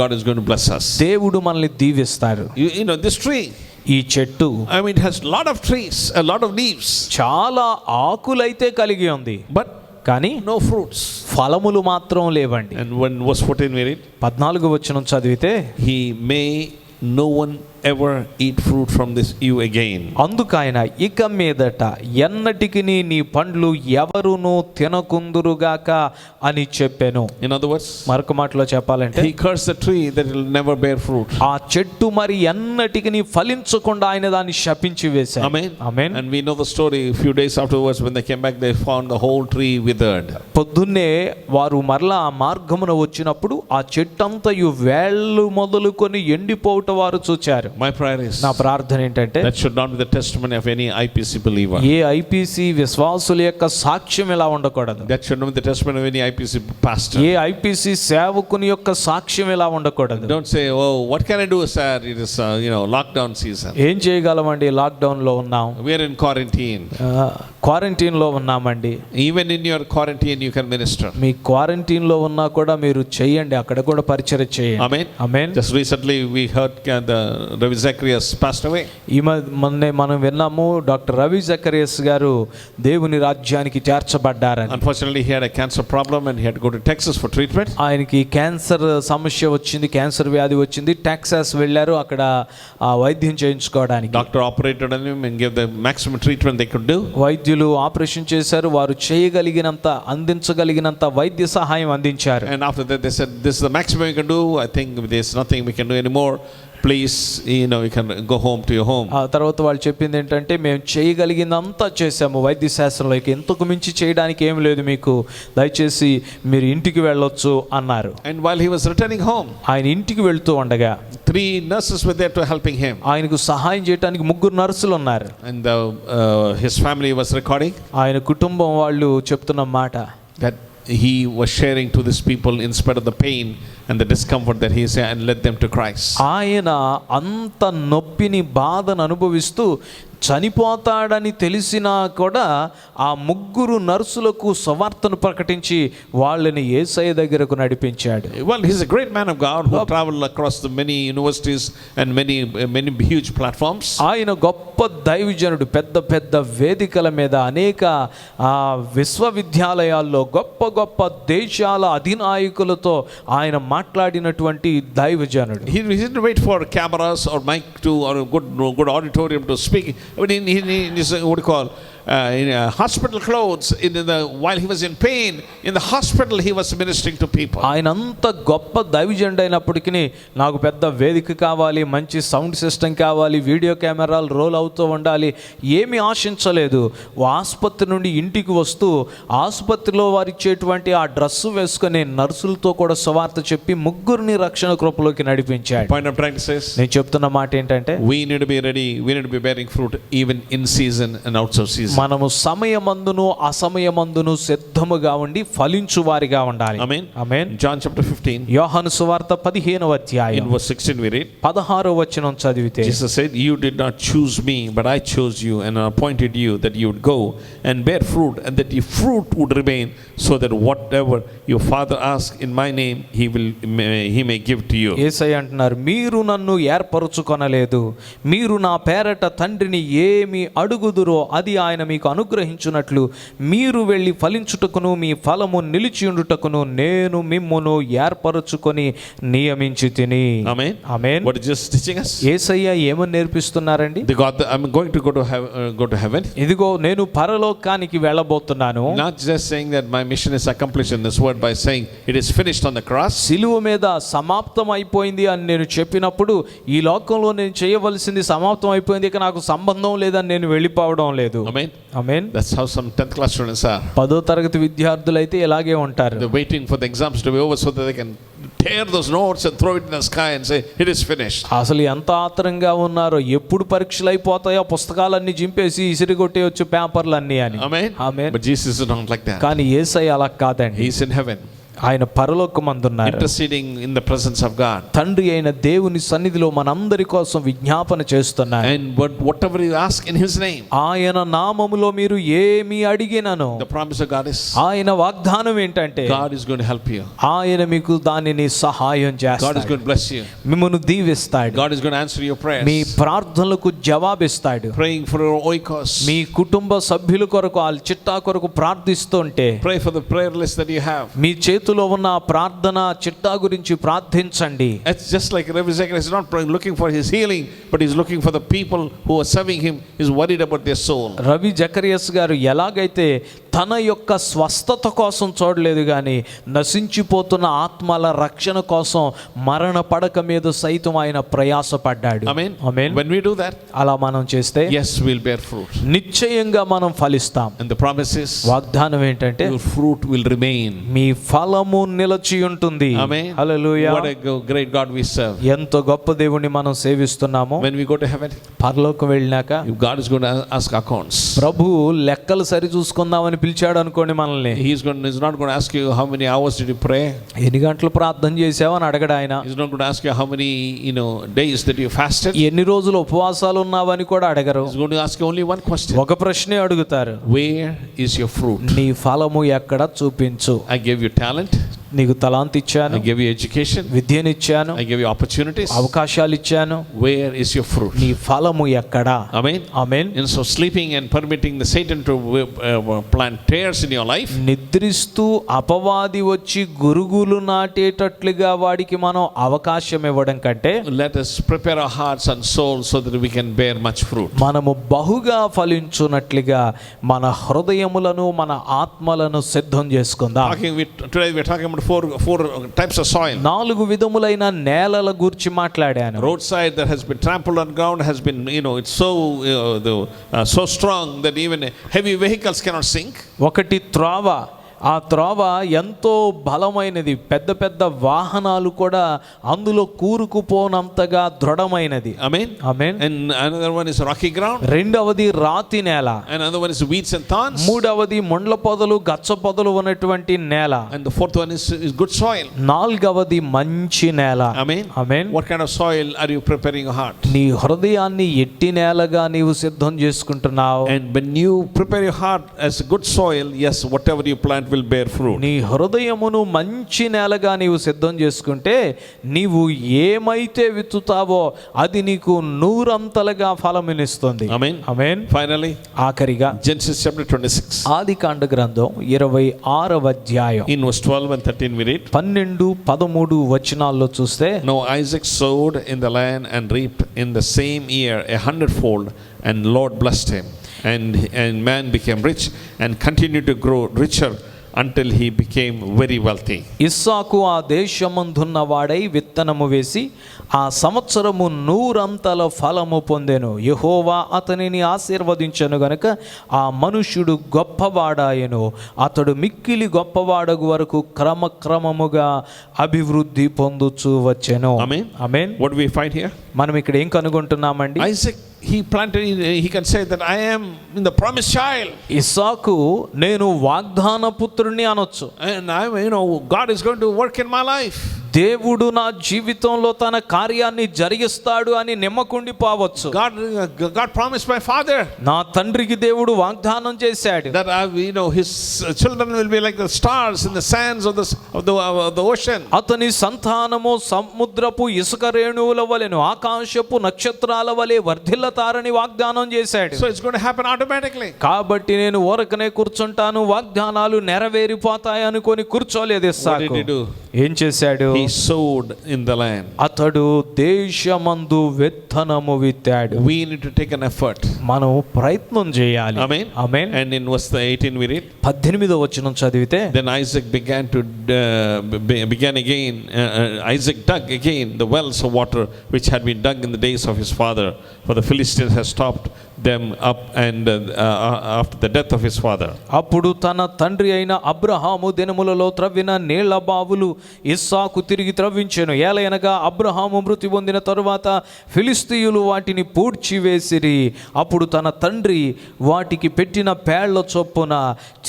God is going to bless us. దేవుడు మనల్ని దీవిస్తారు. You know, this tree, ఈ చెట్టు it has a lot of trees, a lot of leaves, చాలా ఆకులైతే కలిగి ఉంది, but కానీ no fruits. ఫలములు మాత్రం లేవండి. And when verse 14 we read, 14వ వచనం చదివితే, he may no one ever eat fruit from this you again. అందుకైన ఇక మీదట ఎన్నటికి నీ పండ్లు ఎవరునూ తినకుందురుగాక అని చెప్పెను. In other words, మరొక మాటలో చెప్పాలంటే, he cursed the tree that it will never bear fruit. ఆ చెట్టు మరి ఎన్నటికి ఫలించకుండా ఆయన దాన్ని శపించి వేశాడు. Amen. Amen. And we know the story. A few days afterwards, when they came back, they found the whole tree withered. పొద్దున్నే వారు మరలా ఆ మార్గమున వచ్చినప్పుడు ఆ చెట్టంతయు వేళ్ళు మొదలుకొని ఎండిపోవట వారు చూచారు. My prayer is నా ప్రార్థన ఏంటంటే, that should not be the testimony of any IPC believer. A IPC విశ్వాసుల యొక్క సాక్ష్యం ఇలా ఉండకూడదు. That should not be the testimony of any IPC pastor. A IPC సేవకుని యొక్క సాక్ష్యం ఇలా ఉండకూడదు. Don't say, oh, what can I do, sir? It is lockdown season. ఏం చేయగలమండి, లాక్డౌన్ లో ఉన్నాం, We are in quarantine. Quarantine లో ఉన్నామండి. Even in your quarantine, you can minister. Me quarantine లో ఉన్నా కూడా మీరు చేయండి, అక్కడ కూడా పరిచర్య చేయండి. Amen. Amen. Just recently, we heard the Ravi Zacharias passed away. ఈ మొన్నే మనం విన్నాము, డాక్టర్ రవి జకరియస్ గారు దేవుని రాజ్యానికి చేర్చబడ్డారని. Unfortunately, he had a cancer problem and he had to go to Texas for treatment. ఆయనకి క్యాన్సర్ సమస్య వచ్చింది, క్యాన్సర్ వ్యాధి వచ్చింది. టెక్సాస్ వెళ్ళారు అక్కడ వైద్యం చేయించుకోవడానికి. Doctor operated on him and gave the maximum treatment they could do. వైద్యులు ఆపరేషన్ చేశారు, వారు చేయగలిగినంత అందించగలిగినంత వైద్య సహాయం అందించారు. And after that, they said, this is the maximum you can do. I think there's nothing we can do anymore. Please, you can go home to your home. ఆ తర్వాత వాళ్ళు చెప్పింది ఏంటంటే, మేము చేయగలిగిందంతా చేసాము వైద్య శాస్త్రంలో, ఇంతకు మించి చేయడానికి ఏం లేదు మీకు, దయచేసి మీరు ఇంటికి వెళ్ళొచ్చు అన్నారు. And while he was returning home, ఆయన ఇంటికి వెళ్తూ ఉండగా 3 nurses were there to helping him. ఆయనకు సహాయం చేయడానికి 3 నర్సులు ఉన్నారు. And his family was recording ఆయన కుటుంబం వాళ్ళు చెప్తున్న మాట, that he was sharing to these people in spite of the pain and the discomfort that he is, and led them to Christ. ఆయన అంత నొప్పిని బాధను అనుభవిస్తూ చనిపోతాడని తెలిసినా కూడా ఆ 3 నర్సులకు సువార్తను ప్రకటించి వాళ్ళని యేసయ్య దగ్గరకు నడిపించాడు. Well, he's a great man of God who traveled across the many universities and many huge platforms. ఆయన గొప్ప దైవజనుడు, పెద్ద పెద్ద వేదికల మీద అనేక విశ్వవిద్యాలయాల్లో గొప్ప గొప్ప దేశాల అధినాయకులతో ఆయన మాట్లాడినటువంటి దైవజనుడు. He didn't wait for cameras or mic or a good auditorium to speak. I mean, in his, what do you call, in hospital clothes, while he was in pain, in the hospital he was ministering to people. ఆయన అంత గొప్ప దైవజనుడు అయినప్పటికీ, నాకు పెద్ద వేదిక కావాలి, మంచి సౌండ్ సిస్టమ్ కావాలి, వీడియో కెమెరాలు రోల్ అవుతూ ఉండాలి, ఏమీ ఆశించలేదు. ఆసుపత్రి నుండి ఇంటికి వస్తూ ఆసుపత్రిలో వారు ఇచ్చేటువంటి ఆ డ్రెస్సు వేసుకుని నర్సులతో కూడా సువార్త చెప్పి 3 రక్షణ కృపలోకి నడిపించాడు. Point I'm trying to say is, నేను చెప్తున్న మాట ఏంటంటే, we need to be ready, we need to be bearing fruit even in season and outside of season. మనము సమయమందును అసమయమందును సిద్ధముగా ఉండి ఫలించు వారిగా ఉండాలి. Amen. ఆమేన్. John chapter 15, యోహాను సువార్త 15వ in అధ్యాయం verse 16 we read, 16వ వచనం చదివితే, Jesus said, you did not choose me, but I chose you and appointed you that you would go and bear fruit, and that your fruit would remain, so that whatever your Father asks in my name, he may give to you. యేసయ్య అంటున్నారు, మీరు నన్ను ఏర్పరచుకొనలేదు, మీరు నా పేరట తండ్రిని ఏమి అడుగుదురో అది ఆయన మీకు అనుగ్రహించున్నట్లు మీరు వెళ్ళి ఫలించుటకును మీ ఫలము నిలిచియుండుటకును నేను మిమ్మును ఏర్పరచుకొని నియమించితిని. Amen. Amen. What is Jesus teaching us? యేసయ్య ఏమని నేర్పిస్తున్నారండి? I'm going to go to heaven. ఇదిగో నేను పరలోకానికి వెళ్ళబోతున్నాను. Not just saying that my mission is accomplished in this world by saying it is finished on the cross. సిలువ మీద సమాప్తం అయిపోయింది అని నేను చెప్పినప్పుడు, ఈ లోకంలో నేను చేయవలసింది సమాప్తం అయిపోయింది, ఇక నాకు సంబంధం లేదని నేను వెళ్ళిపోవడం లేదు. Amen. Amen. That's how some 10th class students are. 10వ తరగతి విద్యార్థులు అయితే ఇలాగే ఉంటారు. They're waiting for the exams to be over so that they can tear those notes and throw it in the sky and say it is finished. అసలు ఎంత ఆత్రంగా ఉన్నారో, ఎప్పుడు పరీక్షలు అయిపోతాయో పుస్తకాలన్నీ చింపేసి ఇసిరిగొట్టేయచ్చు పేపర్లన్నీ అని. Amen. Amen. But Jesus is not like that. కానీ యేసయ్య అలా కాదండి. He's in heaven. ఆయన పరలోకమందున్నారు. interceding in the presence of God. తండ్రి అయిన దేవుని సన్నిధిలో మనందరి కోసం విజ్ఞాపన చేస్తున్నారు. And whatever you ask in His name, ఆయన నామములో మీరు ఏమి అడిగినను, the promise of God is ఆయన వాగ్దానం ఏంటంటే God is going to help you. ఆయన మీకు దానిని సహాయం God is చేస్తాడు, going to bless you. మిమ్మల్ని దీవిస్తాడు, God is going to answer your prayers. మీ ప్రార్థనలకు జవాబిస్తాడు. Praying for your oikos. మీ కుటుంబ సభ్యుల కొరకు ఆ చిట్టా కొరకు ప్రార్థిస్తుంటే Pray for the prayer list that you have. మీ చేతిలో ఉన్న ఆ ప్రార్థన చిట్టా గురించి ప్రార్థించండి. It's just like Rabbi Zechariah is not looking for his healing, but he's looking for the people who are serving him. He's worried about their soul. Ravi Zacharias గారు ఎలాగైతే తన యొక్క స్వస్థత కోసం చూడలేదు కానీ నశించిపోతున్న ఆత్మల రక్షణ కోసం మరణ పడక మీద సైతం ఆయన ప్రయాసపడ్డాడు. Amen. Amen. When we do that, అలా మనం చేస్తే yes, we'll bear fruit. నిశ్చయంగా మనం ఫలిస్తాం. And the promise is వాగ్దానం ఏంటంటే your fruit will remain. మీ ఫలము నిలిచి ఉంటుంది. Amen. Hallelujah. What a great God we serve. ఎంతో గొప్ప దేవుణ్ణి మనం సేవిస్తున్నాము. When we go to heaven, పరలోకం వెళ్ళినాక if God is going to ask accounts. ప్రభు లెక్కలు సరి చూసుకుందామని పిలిచాడు అనుకోండి మనల్ని. He's not going to ask you how many hours did you pray. ఎన్ని గంటలు ప్రార్థన చేసావని అడగడు ఆయన. He's not going to ask you how many days that you fasted. ఎన్ని రోజులు ఉపవాసాలు ఉన్నావని కూడా అడగరు. He's going to ask you only one question. ఒక ప్రశ్నే అడుగుతారు, Where is your fruit? నీ ఫలము ఎక్కడ చూపించు. I gave you talent. నీకు తలాంత్ ఇచ్చాను, I gave you education. విద్యనిచ్చాను, I gave you opportunities. అవకాశాలు ఇచ్చాను, Where is your fruit? నీ ఫలము ఎక్కడ. Amen. Amen. And so sleeping and permitting the Satan to plant tares in your life. నిద్రిస్తూ అపవాది వచ్చి గురుగులు నాటేటట్లుగా వాడికి మనం అవకాశం ఇవ్వడం కంటే Let us prepare our hearts and souls so that we can bear much fruit. మనము బహుగా ఫలించున్నట్లుగా మన హృదయములను మన ఆత్మలను సిద్ధం చేసుకుందాం. Today we are talking about four types of soil. 4 విధములైన నేలల గురించి మాట్లాడాను. Roadside that has been trampled on ground has been, it's so strong that even heavy vehicles cannot sink. ఒకటి త్రోవ, ఆ త్రోవ ఎంతో బలమైనది, పెద్ద పెద్ద వాహనాలు కూడా అందులో కూరుకుపోనంతగా దృఢమైనది. Amen. Amen. And another one is rocky ground. రెండవది రాతి నేల. And another one is weeds and thorns. మూడవది ముండ్ల పొదలు గచ్చ పొదలు ఉన్నటువంటి నేల. And the fourth one is good soil. నాలుగవది మంచి నేల. Amen. Amen. What kind of soil are you preparing your heart? నీ హృదయాన్ని ఎట్టి నేలగా నీవు సిద్ధం చేసుకుంటున్నావు. And when you prepare your heart as good soil, yes, whatever you plant will bear fruit. నీ హృదయమును మంచి నేలగా నీవు సిద్ధం చేసుకుంటే నీవు ఏమైతే విత్తుతావో అది నీకు నూరంతలుగా ఫలమునిస్తుంది. Amen. ఆమేన్. Finally, ఆఖరిగా Genesis chapter 26. ఆదికాండ గ్రంథం 26వ అధ్యాయం In verse 12 and 13 we read. 12, 13 వచనాల్లో చూస్తే, Now Isaac sowed in the land and reaped in the same year 100-fold, and Lord blessed him. And man became rich and continued to grow richer until he became very wealthy. ఇస్సాకు ఆ దేశమందున్న వాడై విత్తనము వేసి ఆ సంవత్సరము 100 ఫలము పొందెను. యెహోవా అతనిని ఆశీర్వదించెను గనుక ఆ మనుష్యుడు గొప్పవాడాయెను. అతడు మిక్కిలి గొప్పవాడగు వరకు క్రమక్రమముగా అభివృద్ధి పొందుచూ వచ్చెను. Amen. Amen. What do we find here? మనం ఇక్కడ ఏం కనుగొంటున్నామండి? Isaac, he can say that I am in the promised child. ఇస్సాకు నేను వాగ్దాన పుత్రుని అనొచ్చు. And God is going to work in my life. దేవుడు నా జీవితంలో తన కార్యాన్ని జరిగిస్తాడు అని నిమ్మకుండిపోవచ్చు. God promised my father నా తండ్రికి దేవుడు వాగ్దానం చేశాడు that his children will be like the stars in the sands of the ocean. అతని సంతానము సముద్రపు ఇసుక రేణువుల వలెను ఆకాశపు నక్షత్రాల వలె వర్ధిల్లతారని వాగ్దానం చేశాడు. So it's going to happen automatically. కాబట్టి నేను ఊరకనే కూర్చుంటాను, వాగ్దానాలు నెరవేరిపోతాయి అనుకొని కూర్చోలేదు ఇస్సాకు. What did he do? ఏం చేశాడు? He sowed in the land. అతడు దేశమందు విత్తనము విత్తాడు. We need to take an effort. మనం ప్రయత్నం చేయాలి. Amen. Amen. And in verse 18 we read. 18వ వచనం చదివితే, Then Isaac began again. Isaac dug again the wells of water which had been dug in the days of his father, for the Philistines had stopped them up and after the death of his father. అప్పుడు తన తండ్రి అయిన అబ్రహాము దినములలో త్రవ్విన నీళ్ల బావులు ఇస్సాకు తిరిగి త్రవ్వించెను. ఏలయనగా అబ్రహాము మృతి పొందిన తరువాత ఫిలిస్తీయులు వాటిని పూడ్చివేసిరి. అప్పుడు తన తండ్రి వాటికి పెట్టిన పేళ్ల చొప్పున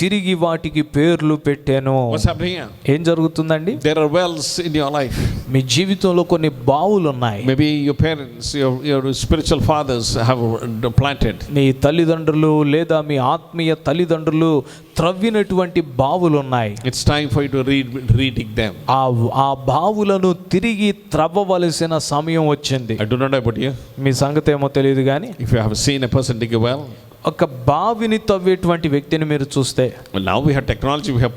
తిరిగి వాటికి పేర్లు పెట్టాను. What's happening here? ఏం జరుగుతుందండి? There are wells in your life. మీ జీవితంలో కొన్ని బావులు ఉన్నాయి. Maybe your parents, your spiritual fathers have planted. నీ తల్లిదండ్రులు లేదా మీ ఆత్మీయ తల్లిదండ్రులు త్రవ్వినటువంటి బావులు ఉన్నాయి. It's time for you to redig them. ఆ బావులను తిరిగి త్రవ్వవలసిన సమయం వచ్చింది. I do not know about you. మీ సంగతి ఏమో తెలియదు కానీ If you have seen a person dig a well, ఒక బావిని తవ్వేటువంటి వ్యక్తిని మీరు చూస్తే, well, now we have technology, we have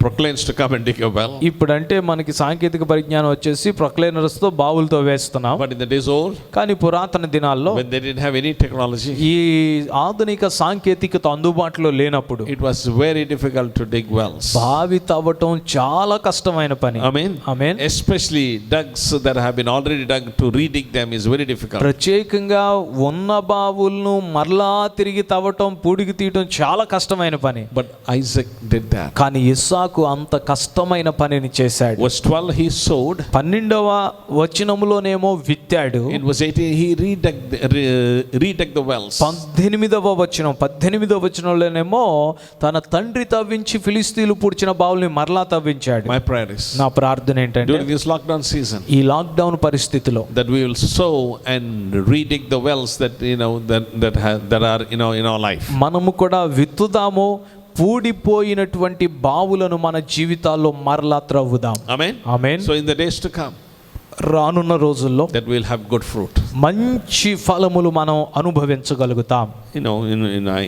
proclaimers to come and dig a well. ఇప్పుడంటే మనకి సాంకేతిక పరిజ్ఞానం వచ్చేసి ప్రొక్లైనర్స్ తో బావులు తవ్వేస్తున్నాం. But in the days old, కానీ పురాతన దినాల్లో when they didn't have any technology, ఈ ఆధునిక సాంకేతికత అందుబాటులో లేనప్పుడు it was very difficult to dig wells. బావి తవ్వటం చాలా కష్టమైన పని. Amen. Amen. Especially dugs that have been already dug, to redig them is very difficult. ప్రత్యేకంగా ఉన్న బావులను మరలా తిరిగి తవ్వటం, పూడికి తీయటం చాలా కష్టమైన పని. But Isaac did that. కానీ ఇస్సాకు అంత కష్టమైన పనిని చేశాడు. Verse 12, he sowed. 12వ వచనములోనేమో విత్తాడు. In verse 18, he redug the wells. 18వ వచనంలోనేమో తన తండ్రి తవ్వించి ఫిలిస్తీయులు పూడ్చిన బావుల్ని మరలా తవ్వించాడు. My prayer is, నా ప్రార్థన ఏంటంటే during this lockdown season, ఈ లాక్డౌన్ పరిస్థితిలో that we will sow and redig the wells that are in our life. మనము కూడా విత్తుదాము, పూడిపోయినటువంటి బావులను మన జీవితాల్లో మరలా త్రవ్వుదాం. Amen. Amen. So in the days to come, రానున్న రోజుల్లో that we'll have good fruit. మంచి ఫలములు మనం అనుభవించగలుగుతాం.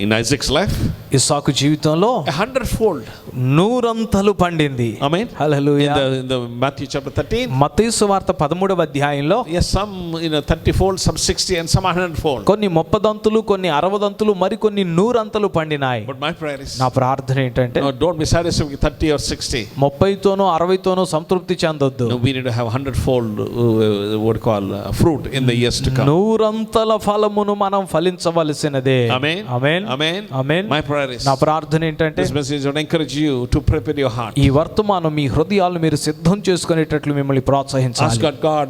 In Isaac's life, ఇస్సాకు జీవితంలో 100-fold. 100 పండింది. Amen. Hallelujah. In the Matthew chapter 13, మత్తయి సువార్త 13వ అధ్యాయంలో yes, some 30-fold, some 60, and some 100-fold. కొన్ని 30 కొన్ని 60 మరికొన్ని 100 పండినాయి. But my prayer is, నా ప్రార్థన ఏంటంటే no, don't be satisfied with 30 or 60. 30తోనో 60తోనో సంతృప్తి చెందొద్దు. No, we need to have 100-fold fruit in the years to come. 100 ఫలమును మనం ఫలించవలసినదే. Amen. Amen. Amen. Amen. My prayer is, నా ప్రార్థన ఏంటంటే this message would encourage you to prepare your heart. ఈ వర్తమానం మీ హృదయాలను మీరు సిద్ధం చేసుకునేటట్లు మిమ్మల్ని Ask ప్రోత్సహించాలి. God,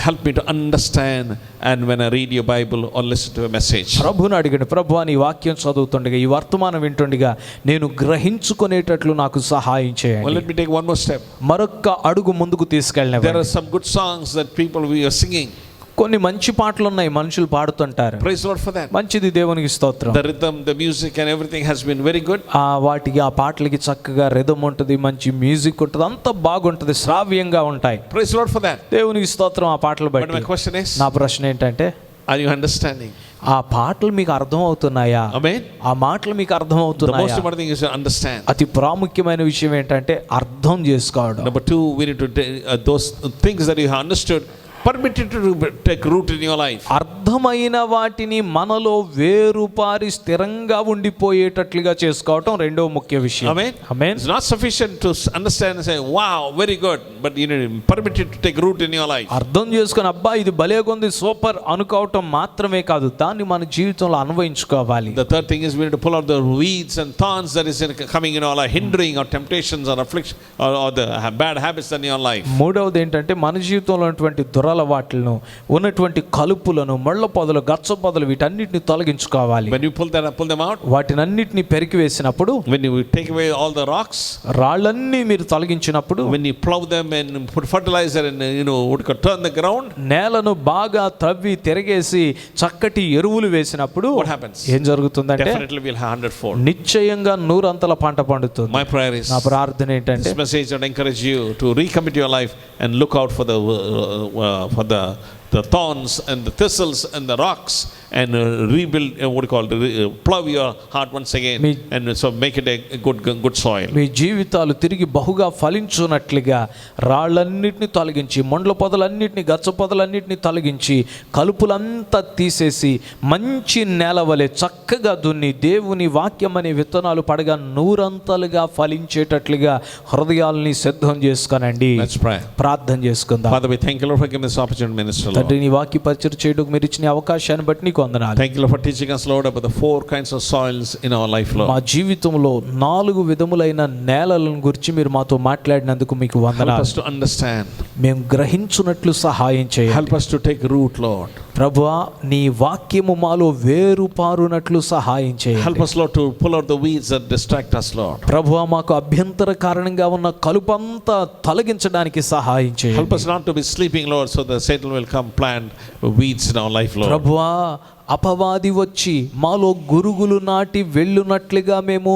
help me to understand, and when I read your Bible or listen to a message, ప్రభువుని అడిగండి, ప్రభువా నీ వాక్యం చదువుతుండగా, ఈ వర్తమానం వింటుండగా నేను గ్రహించుకునేటట్లు నాకు సహాయం well, చేయండి. let me take one more step. మరొక్క అడుగు ముందుకు తీసుకెళ్ళిన There are some good songs that we are singing. కొన్ని మంచి పాటలు ఉన్నాయి, మనుషులు పాడుతుంటారు. Praise the Lord for that. మంచిది, దేవునికి స్తోత్రం. The rhythm, the music, and everything has been very good. వాటికి ఆ పాటలకి చక్కగా రిథమ్ ఉంటుంది, మంచి మ్యూజిక్ ఉంటుంది, అంతా బాగుంటుంది, శ్రావ్యంగా ఉంటాయి. Praise the Lord for that. దేవునికి స్తోత్రం ఆ పాటలు But my బట్టి. question is, నా ప్రశ్న ఏంటంటే, are you understanding? ఆ పాటలు మీకు అర్థం అవుతున్నాయా? Amen. ఆ మాటలు మీకు అర్థం The most అవుతున్నాయా? important thing is to understand. అతి ప్రాముఖ్యమైన విషయం ఏంటంటే అర్థం చేసుకోవడం. Number 2, we need to those things that you have understood, permit it to take root in your life. అర్థమైన వాటిని మనలో వేరుపారి స్థిరంగా ఉండిపోయేటట్లుగా చేసుకోవటం రెండో ముఖ్య విషయం. Amen. Amen. It's not sufficient to understand and say, wow, very good, but you need to permit it to take root in your life. అర్థం చేసుకొని అబ్బా ఇది భలేగుంది సూపర్ అనుకోవటం మాత్రమే కాదు, దాన్ని మన జీవితంలో అన్వయించుకోవాలి. The third thing is we need to pull out the weeds and thorns that is coming in our life, hindering our temptations or affliction or the bad habits in your life. మూడవది ఏంటంటే మన జీవితంలో ఉన్నటువంటి దురలవాట్లను, ఉన్నటువంటి కలుపులను, ముళ్ళ పొదలు, గచ్చ పొదలు, వీటన్నిటిని తొలగించుకోవాలి. When you pull them out, వాటినన్నిటిని పెరికి వేసినప్పుడు, when you take away all the rocks, రాళ్ళన్నీ మీరు తొలగించినప్పుడు, when you plow them and put fertilizer and turn the ground, నేలను బాగా తవ్వి తిరగేసి చక్కటి ఎరువులు వేసినప్పుడు what happens? ఏం జరుగుతుందంటే Definitely we'll have 100-fold. నిశ్చయంగా 100 పంట పండుతుంది. My prayer is, నా ప్రార్థన ఏంటంటే this message would encourage you to recommit your life and look out for the thorns and the thistles and the rocks and rebuild, plow your heart once again, and so make it a good soil. మీ జీవితాలు తిరిగి బహుగా ఫలించున్నట్లుగా రాళ్ళన్నిటిని తొలగించి, మొండ్ల పొదలన్నిటిని, గచ్చ పొదలన్నిటిని తొలగించి, కలుపులంతా తీసేసి మంచి నేల వలె చక్కగా దున్ని దేవుని వాక్యం అనే విత్తనాలు పడగా 100 ఫలించేటట్లుగా హృదయాల్ని సిద్ధం చేసుకోనండి. Let's pray. ప్రార్థన చేసుకుందాం. Father, we thank you, Lord, for giving this opportunity to minister, Lord. తండ్రి నీ వాక్య పరిచయం చేయడానికి మీరు ఇచ్చిన అవకాశాన్ని బట్టి నీకు వందనాలు. Thank you, Lord, for teaching us, Lord, about the 4 kinds of soils in our life, Lord. మా జీవితంలో 4 విధములైన నేలలను గురించి మీరు మాతో మాట్లాడినందుకు మీకు Help వందనాలు. us to understand. మేము గ్రహించున్నట్లు సహాయం చేయండి. Help us to take root, Lord. ప్రభువా నీ వాక్యము మాలో వేరు పారునట్లు సహాయం Help చేయండి. us, Lord, to pull out the weeds that distract us, Lord. ప్రభువా మాకు అభ్యంతర కారణంగా ఉన్న కలుపంతా తొలగించడానికి సహాయం Help చేయండి. us not to be sleeping, Lord, so that Satan will come plant weeds in our life, Lord. ప్రభువా అపవాది వచ్చి మాలో గురుగులు నాటి వెళ్ళునట్లుగా మేము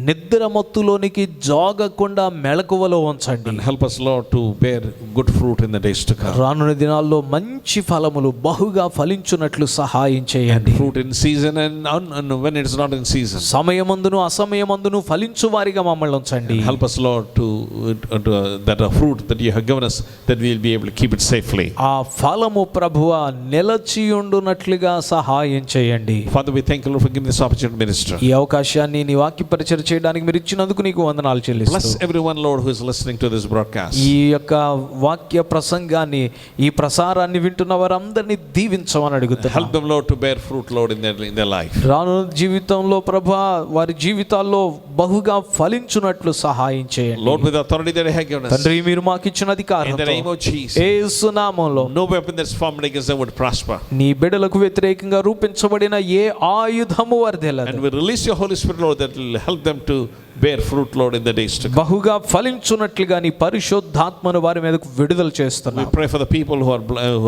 నిద్రమత్తులోనికి జాగకుండా మెలకువలో ఉంచండి. And help us, Lord, to bear good fruit in the days to come. రానున్న దినాల్లో మంచి ఫలములు బహుగా ఫలించున్నట్లు సహాయం చేయండి. Fruit in season and when it is not in season. సమయమందును అసమయమందును ఫలించు వారిగా మమ్మల్ని ఉంచండి. Help us, Lord, to that fruit that you have given us, that we will be able to keep it safely. ఆ ఫలము ప్రభువా నిలచియుండునట్లుగా సహాయం చేయండి. Father, we thank you, Lord, for giving this opportunity to minister. ఈ అవకాశాన్ని నీ వాక్య పరిచయం చేయడానికి మీరు ఇచ్చినందుకు నీకు వందనాలు Bless చెల్లిస్తున్నాను. everyone, Lord, who is listening to this broadcast. ఈ యొక్క వాక్య ప్రసంగాన్ని ఈ ప్రసారాన్ని వింటున్న వారందరినీ దీవించమని అడుగుతున్నాను. Help them, Lord, to bear fruit, Lord, in their life. రానున్న జీవితంలో ప్రభువా వారి జీవితాల్లో బహుగా ఫలించున్నట్లు సహాయం చేయండి. Lord, with the authority that you have given us, తండ్రి మీరు మాకు ఇచ్చిన in the అధికారంతో name of Jesus, యేసు నామములో no weapon that's formed against them would prosper. నీ బిడ్డలకు వ్యతిరేకంగా రూపించబడిన ఏ ఆయుధము వర్ధిల్లదు. And we release your Holy Spirit, Lord, that will help them to bear fruit, Lord, in the days to come. బహుగా ఫలించున్నట్లుగా నీ పరిశుద్ధాత్మను వారి మీదకు విడుదల We చేస్తున్నాం. pray for the people who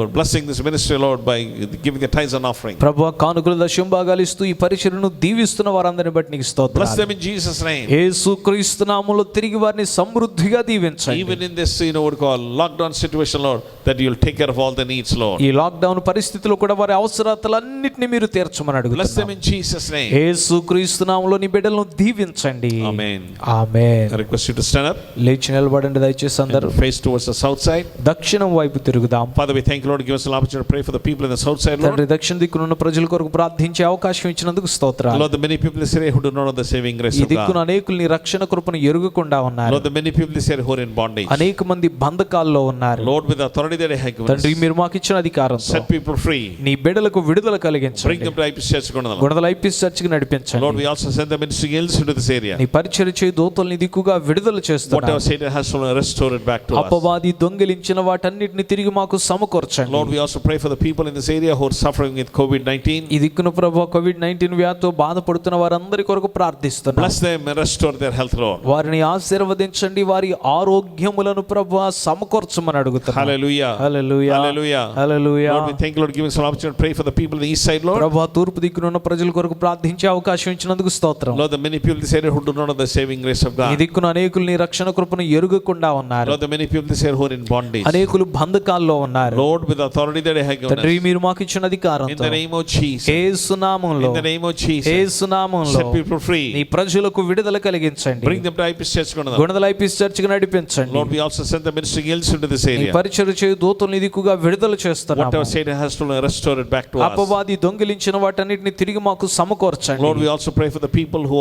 are blessing this ministry, Lord, by giving the tithes and offering. ప్రభువా కానుకలు దశమ భాగాలు ఇస్తూ ఈ పరిచర్యను దీవిస్తున్న వారందరిని బట్టి నీకు Bless స్తోత్రాలు. them in Jesus' name. యేసుక్రీస్తు నామములో తిరిగి వారిని సమృద్ధిగా దీవించండి. Even in this, what we call lockdown situation, Lord, that you'll take care of all the needs, Lord. ఈ లాక్డౌన్ పరిస్థితిలో కూడా వారి అవసరాలన్నిటిని మీరు తీర్చమని Bless them అడుగుతున్నాం. in Jesus' name. యేసుక్రీస్తు నామములో నీ బిడ్డలను దీవించండి. Amen. Amen. I request you to stand up లేచి నిలబడండి దయచేసి అందరూ. and face towards the south side. దక్షిణం వైపు తిరుగుదాం. Father, we thank you, Lord, give us an opportunity to pray for the people in the south side, Lord. తండ్రి దక్షిణ దిక్కునున్న ప్రజల కొరకు ప్రార్థించే అవకాశం ఇచ్చినందుకు స్తోత్రాలు. Lord, the many people this area who do not know the saving grace ఈ of దిక్కున God. అనేకులు నీ రక్షణ కృపను ఎరుగకుండా ఉన్నారు. Lord, the many people this area who are in bondage. అనేక మంది బంధకాల్లో ఉన్నారు. Lord, with the authority that you have given తండ్రి us, మీరు మాకు ఇచ్చిన అధికారంతో set people free. నీ బిడ్డలకు విడుదల Bring కలిగించండి. them to IPC Church, Gunadala. Gunadala IPS చర్చికి Lord, నడిపించండి. we also send the ministering angels into this area. నీ పరిచర్య చేయి దూతల్ని దిక్కుగా విడుదల Whatever చేస్తున్నారు. Satan has stolen, restore it back to us. అపవాది దొంగిలించిన వాటన్నిటిని తిరిగి మాకు సమకూర్చండి. Lord, we also pray for the people in this area who are suffering with COVID-19. ఈ దిక్కున ప్రభు కోవిడ్-19 వ్యాధితో బాధపడుతున్న వారందరి కొరకు ప్రార్థిస్తున్నాం. Bless them and restore their health, Lord. వారిని ఆశీర్వదించండి, వారి ఆరోగ్యములను ప్రభు సమకూర్చమని అడుగుతున్నాం. Hallelujah. Hallelujah. Hallelujah. Hallelujah. Lord, we thank you, Lord, give us an opportunity to pray for the people in the east side, Lord. ప్రభు తూర్పు దిక్కున ఉన్న ప్రజల కొరకు ప్రార్థించే అవకాశం ఇచ్చినందుకు స్తోత్రం. Lord, the many people in this area who do not know the saving grace of ఈ God. దిక్కున అనేకులు నీ రక్షణ కృపను ఎరుగకుండా ఉన్నారు. Lord, the many people in this area who are in bondage. అనేకులు బంధకాల్లో ఉన్నారు. Lord, with the authority that you have given తండ్రి us, మీరు మాకు ఇచ్చిన in అధికారంతో the name of Jesus, యేసు నామములో in the name of Jesus, యేసు నామములో set people free. నీ ప్రజలకు విడుదల కలిగించండి. Bring them to IPC Church, Gunadala. Gunadala IPS చర్చికి నడిపించండి. Lord, we also send the ministering angels into this నీ area. పరిచర్య చేయు దూతల్ని దిక్కుగా విడుదల చేస్తున్నాము. Whatever Satan has stolen, restore it back to us. అపవాది దొంగిలించిన వాటన్నిటిని తిరిగి మాకు సమకూర్చండి. Lord, we also pray for the people who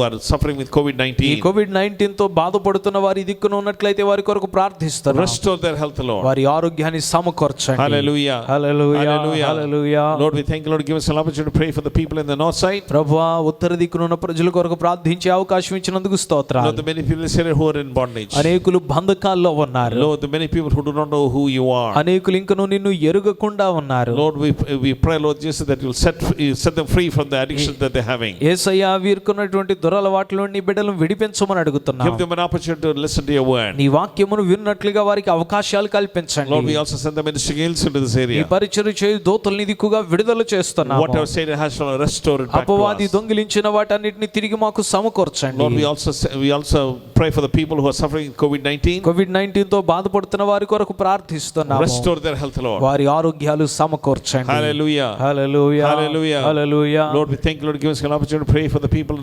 are suffering with ఈ COVID-19. కోవిడ్-19 తో బాధపడుతున్న వారి దిక్కున ఉన్నట్లయితే వారి కొరకు ప్రార్థిస్తున్నాం. Restore their health, Lord. వారి ఆరోగ్యాన్ని సమకూర్చండి. Hallelujah. Hallelujah. Hallelujah. Hallelujah. Lord, we thank you, Lord, give us an opportunity to pray for the people in the north side. ప్రభువా ఉత్తర దిక్కున ఉన్న ప్రజల కొరకు ప్రార్థించే అవకాశం ఇచ్చినందుకు Lord, స్తోత్రాలు. the many people in this area who are in bondage. అనేకులు బంధకాల్లో ఉన్నారు. Lord, the many people who do not know who you are. అనేకులు ఇంకను నిన్ను ఎరుగకుండా ఉన్నారు. Lord, we pray, Lord Jesus, that you'll set them free from the addiction that they're having. యేసయ్యా వీరుకున్నటువంటి దురలవాట్ల నుండి నీ బిడ్డలను విడిపించమని అడుగుతున్నాం. Give them an opportunity to listen to your word. నీ వాక్యమును విన్నట్లుగా వారికి అవకాశాలు కల్పించండి. Lord, we also send the ministering angels into this నీ area. పరిచర్య చేయు దూతల్ని దిక్కుగా విడుదల చేస్తున్నాము. Whatever Satan has stolen, restore it back to అపవాది us. దొంగిలించిన వాటన్నిటిని తిరిగి మాకు సమకూర్చండి. Lord, we also pray for the people who are suffering with COVID-19. COVID-19 తో బాధపడుతున్న వారి కొరకు ప్రార్థిస్తున్నాము. Restore their health, Lord. వారి ఆరోగ్యాలు సమకూర్చండి. Hallelujah. Hallelujah. Hallelujah. Hallelujah. Lord, we thank you, Lord, give us an opportunity to pray for the people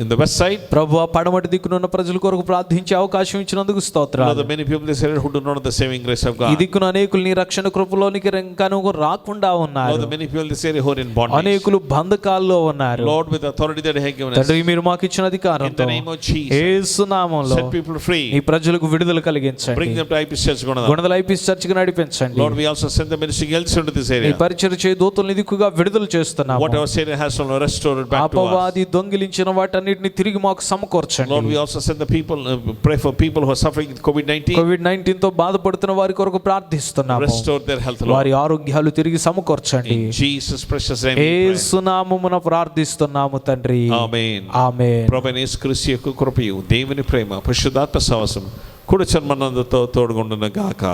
in the the west side. ప్రభువా పడమటి దిక్కునున్న ప్రజల కొరకు ప్రార్థించే అవకాశం ఇచ్చినందుకు Lord, స్తోత్రాలు. the many people this area who do not know the saving grace of ఈ God. దిక్కున అనేకులు నీ రక్షణ కృపలోనికి ఇంకనూ రాకుండా Lord, ఉన్నారు. the many people this area who are in bondage. అనేకులు బంధకాల్లో ఉన్నారు. Lord, with the authority that you have given us, తండ్రి మీరు మాకు ఇచ్చిన in అధికారంతో the name of Jesus, యేసు నామములో set people ఈ free. ప్రజలకు విడుదల కలిగించండి. Bring them to IPC Church Gunadam. Gunadala IPS చర్చికి నడిపించండి. Lord, we also send the ministering angels into this ఈ area. పరిచర్య చే దూతల్ని దిక్కుగా విడుదల చేస్తున్నాము. Whatever Satan has stolen, restore it back to us. అపవాది దొంగిలించిన వాటన్నిటిని తిరిగి మాకు సమకూర్చండి. Lord, we also send the people, pray for people who are suffering with COVID-19. COVID-19 తో బాధపడుతున్న వారి కొరకు ప్రార్థిస్తున్నాము. Restore their health, Lord. వారి ఆరోగ్యాలు తిరిగి సమకూర్చండి. In Jesus' precious name we pray. యేసు నామమున ప్రార్థిస్తున్నాము తండ్రి. Amen. ఆమేన్. ప్రభువైన యేసుక్రీస్తు యొక్క కృపయు దేవుని ప్రేమ పరిశుద్ధాత్మ సహవాసం కుడి చర్మనందుతో తోడుగుండును గాక.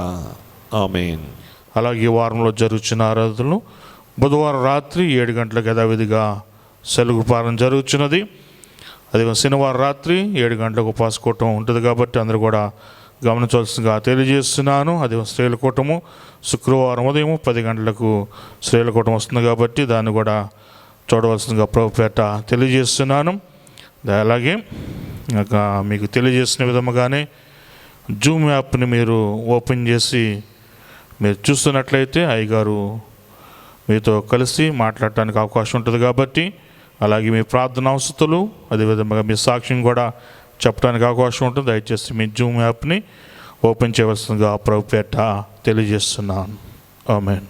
ఆమేన్. అలాగే ఈ వారంలో జరుగుతున్న ఆరాధనలు బుధవారం రాత్రి 7 గంటలకు యథావిధిగా సెలుగు పాలన జరుగుతున్నది. అదే శనివారం రాత్రి 7 గంటలకు ఉపవాస కూటం ఉంటుంది కాబట్టి అందరూ కూడా గమనించవలసిందిగా తెలియజేస్తున్నాను. అదే స్త్రీల కూటము శుక్రవారం ఉదయం 10 గంటలకు స్త్రీల కూటం వస్తుంది కాబట్టి దాన్ని కూడా చూడవలసిందిగా ప్రభుపేట తెలియజేస్తున్నాను. అలాగే ఇంకా మీకు తెలియజేసిన విధముగానే జూమ్ యాప్ని మీరు ఓపెన్ చేసి మీరు చూస్తున్నట్లయితే అయ్యగారు మీతో కలిసి మాట్లాడటానికి అవకాశం ఉంటుంది కాబట్టి, అలాగే మీ ప్రార్థన అవసరాలు అదేవిధంగా మీ సాక్ష్యం కూడా చెప్పడానికి అవకాశం ఉంటుంది. దయచేసి మీ జూమ్ యాప్ని ఓపెన్ చేయవలసిందిగా ప్రభుపేట తెలియజేస్తున్నాను. ఆమేన్.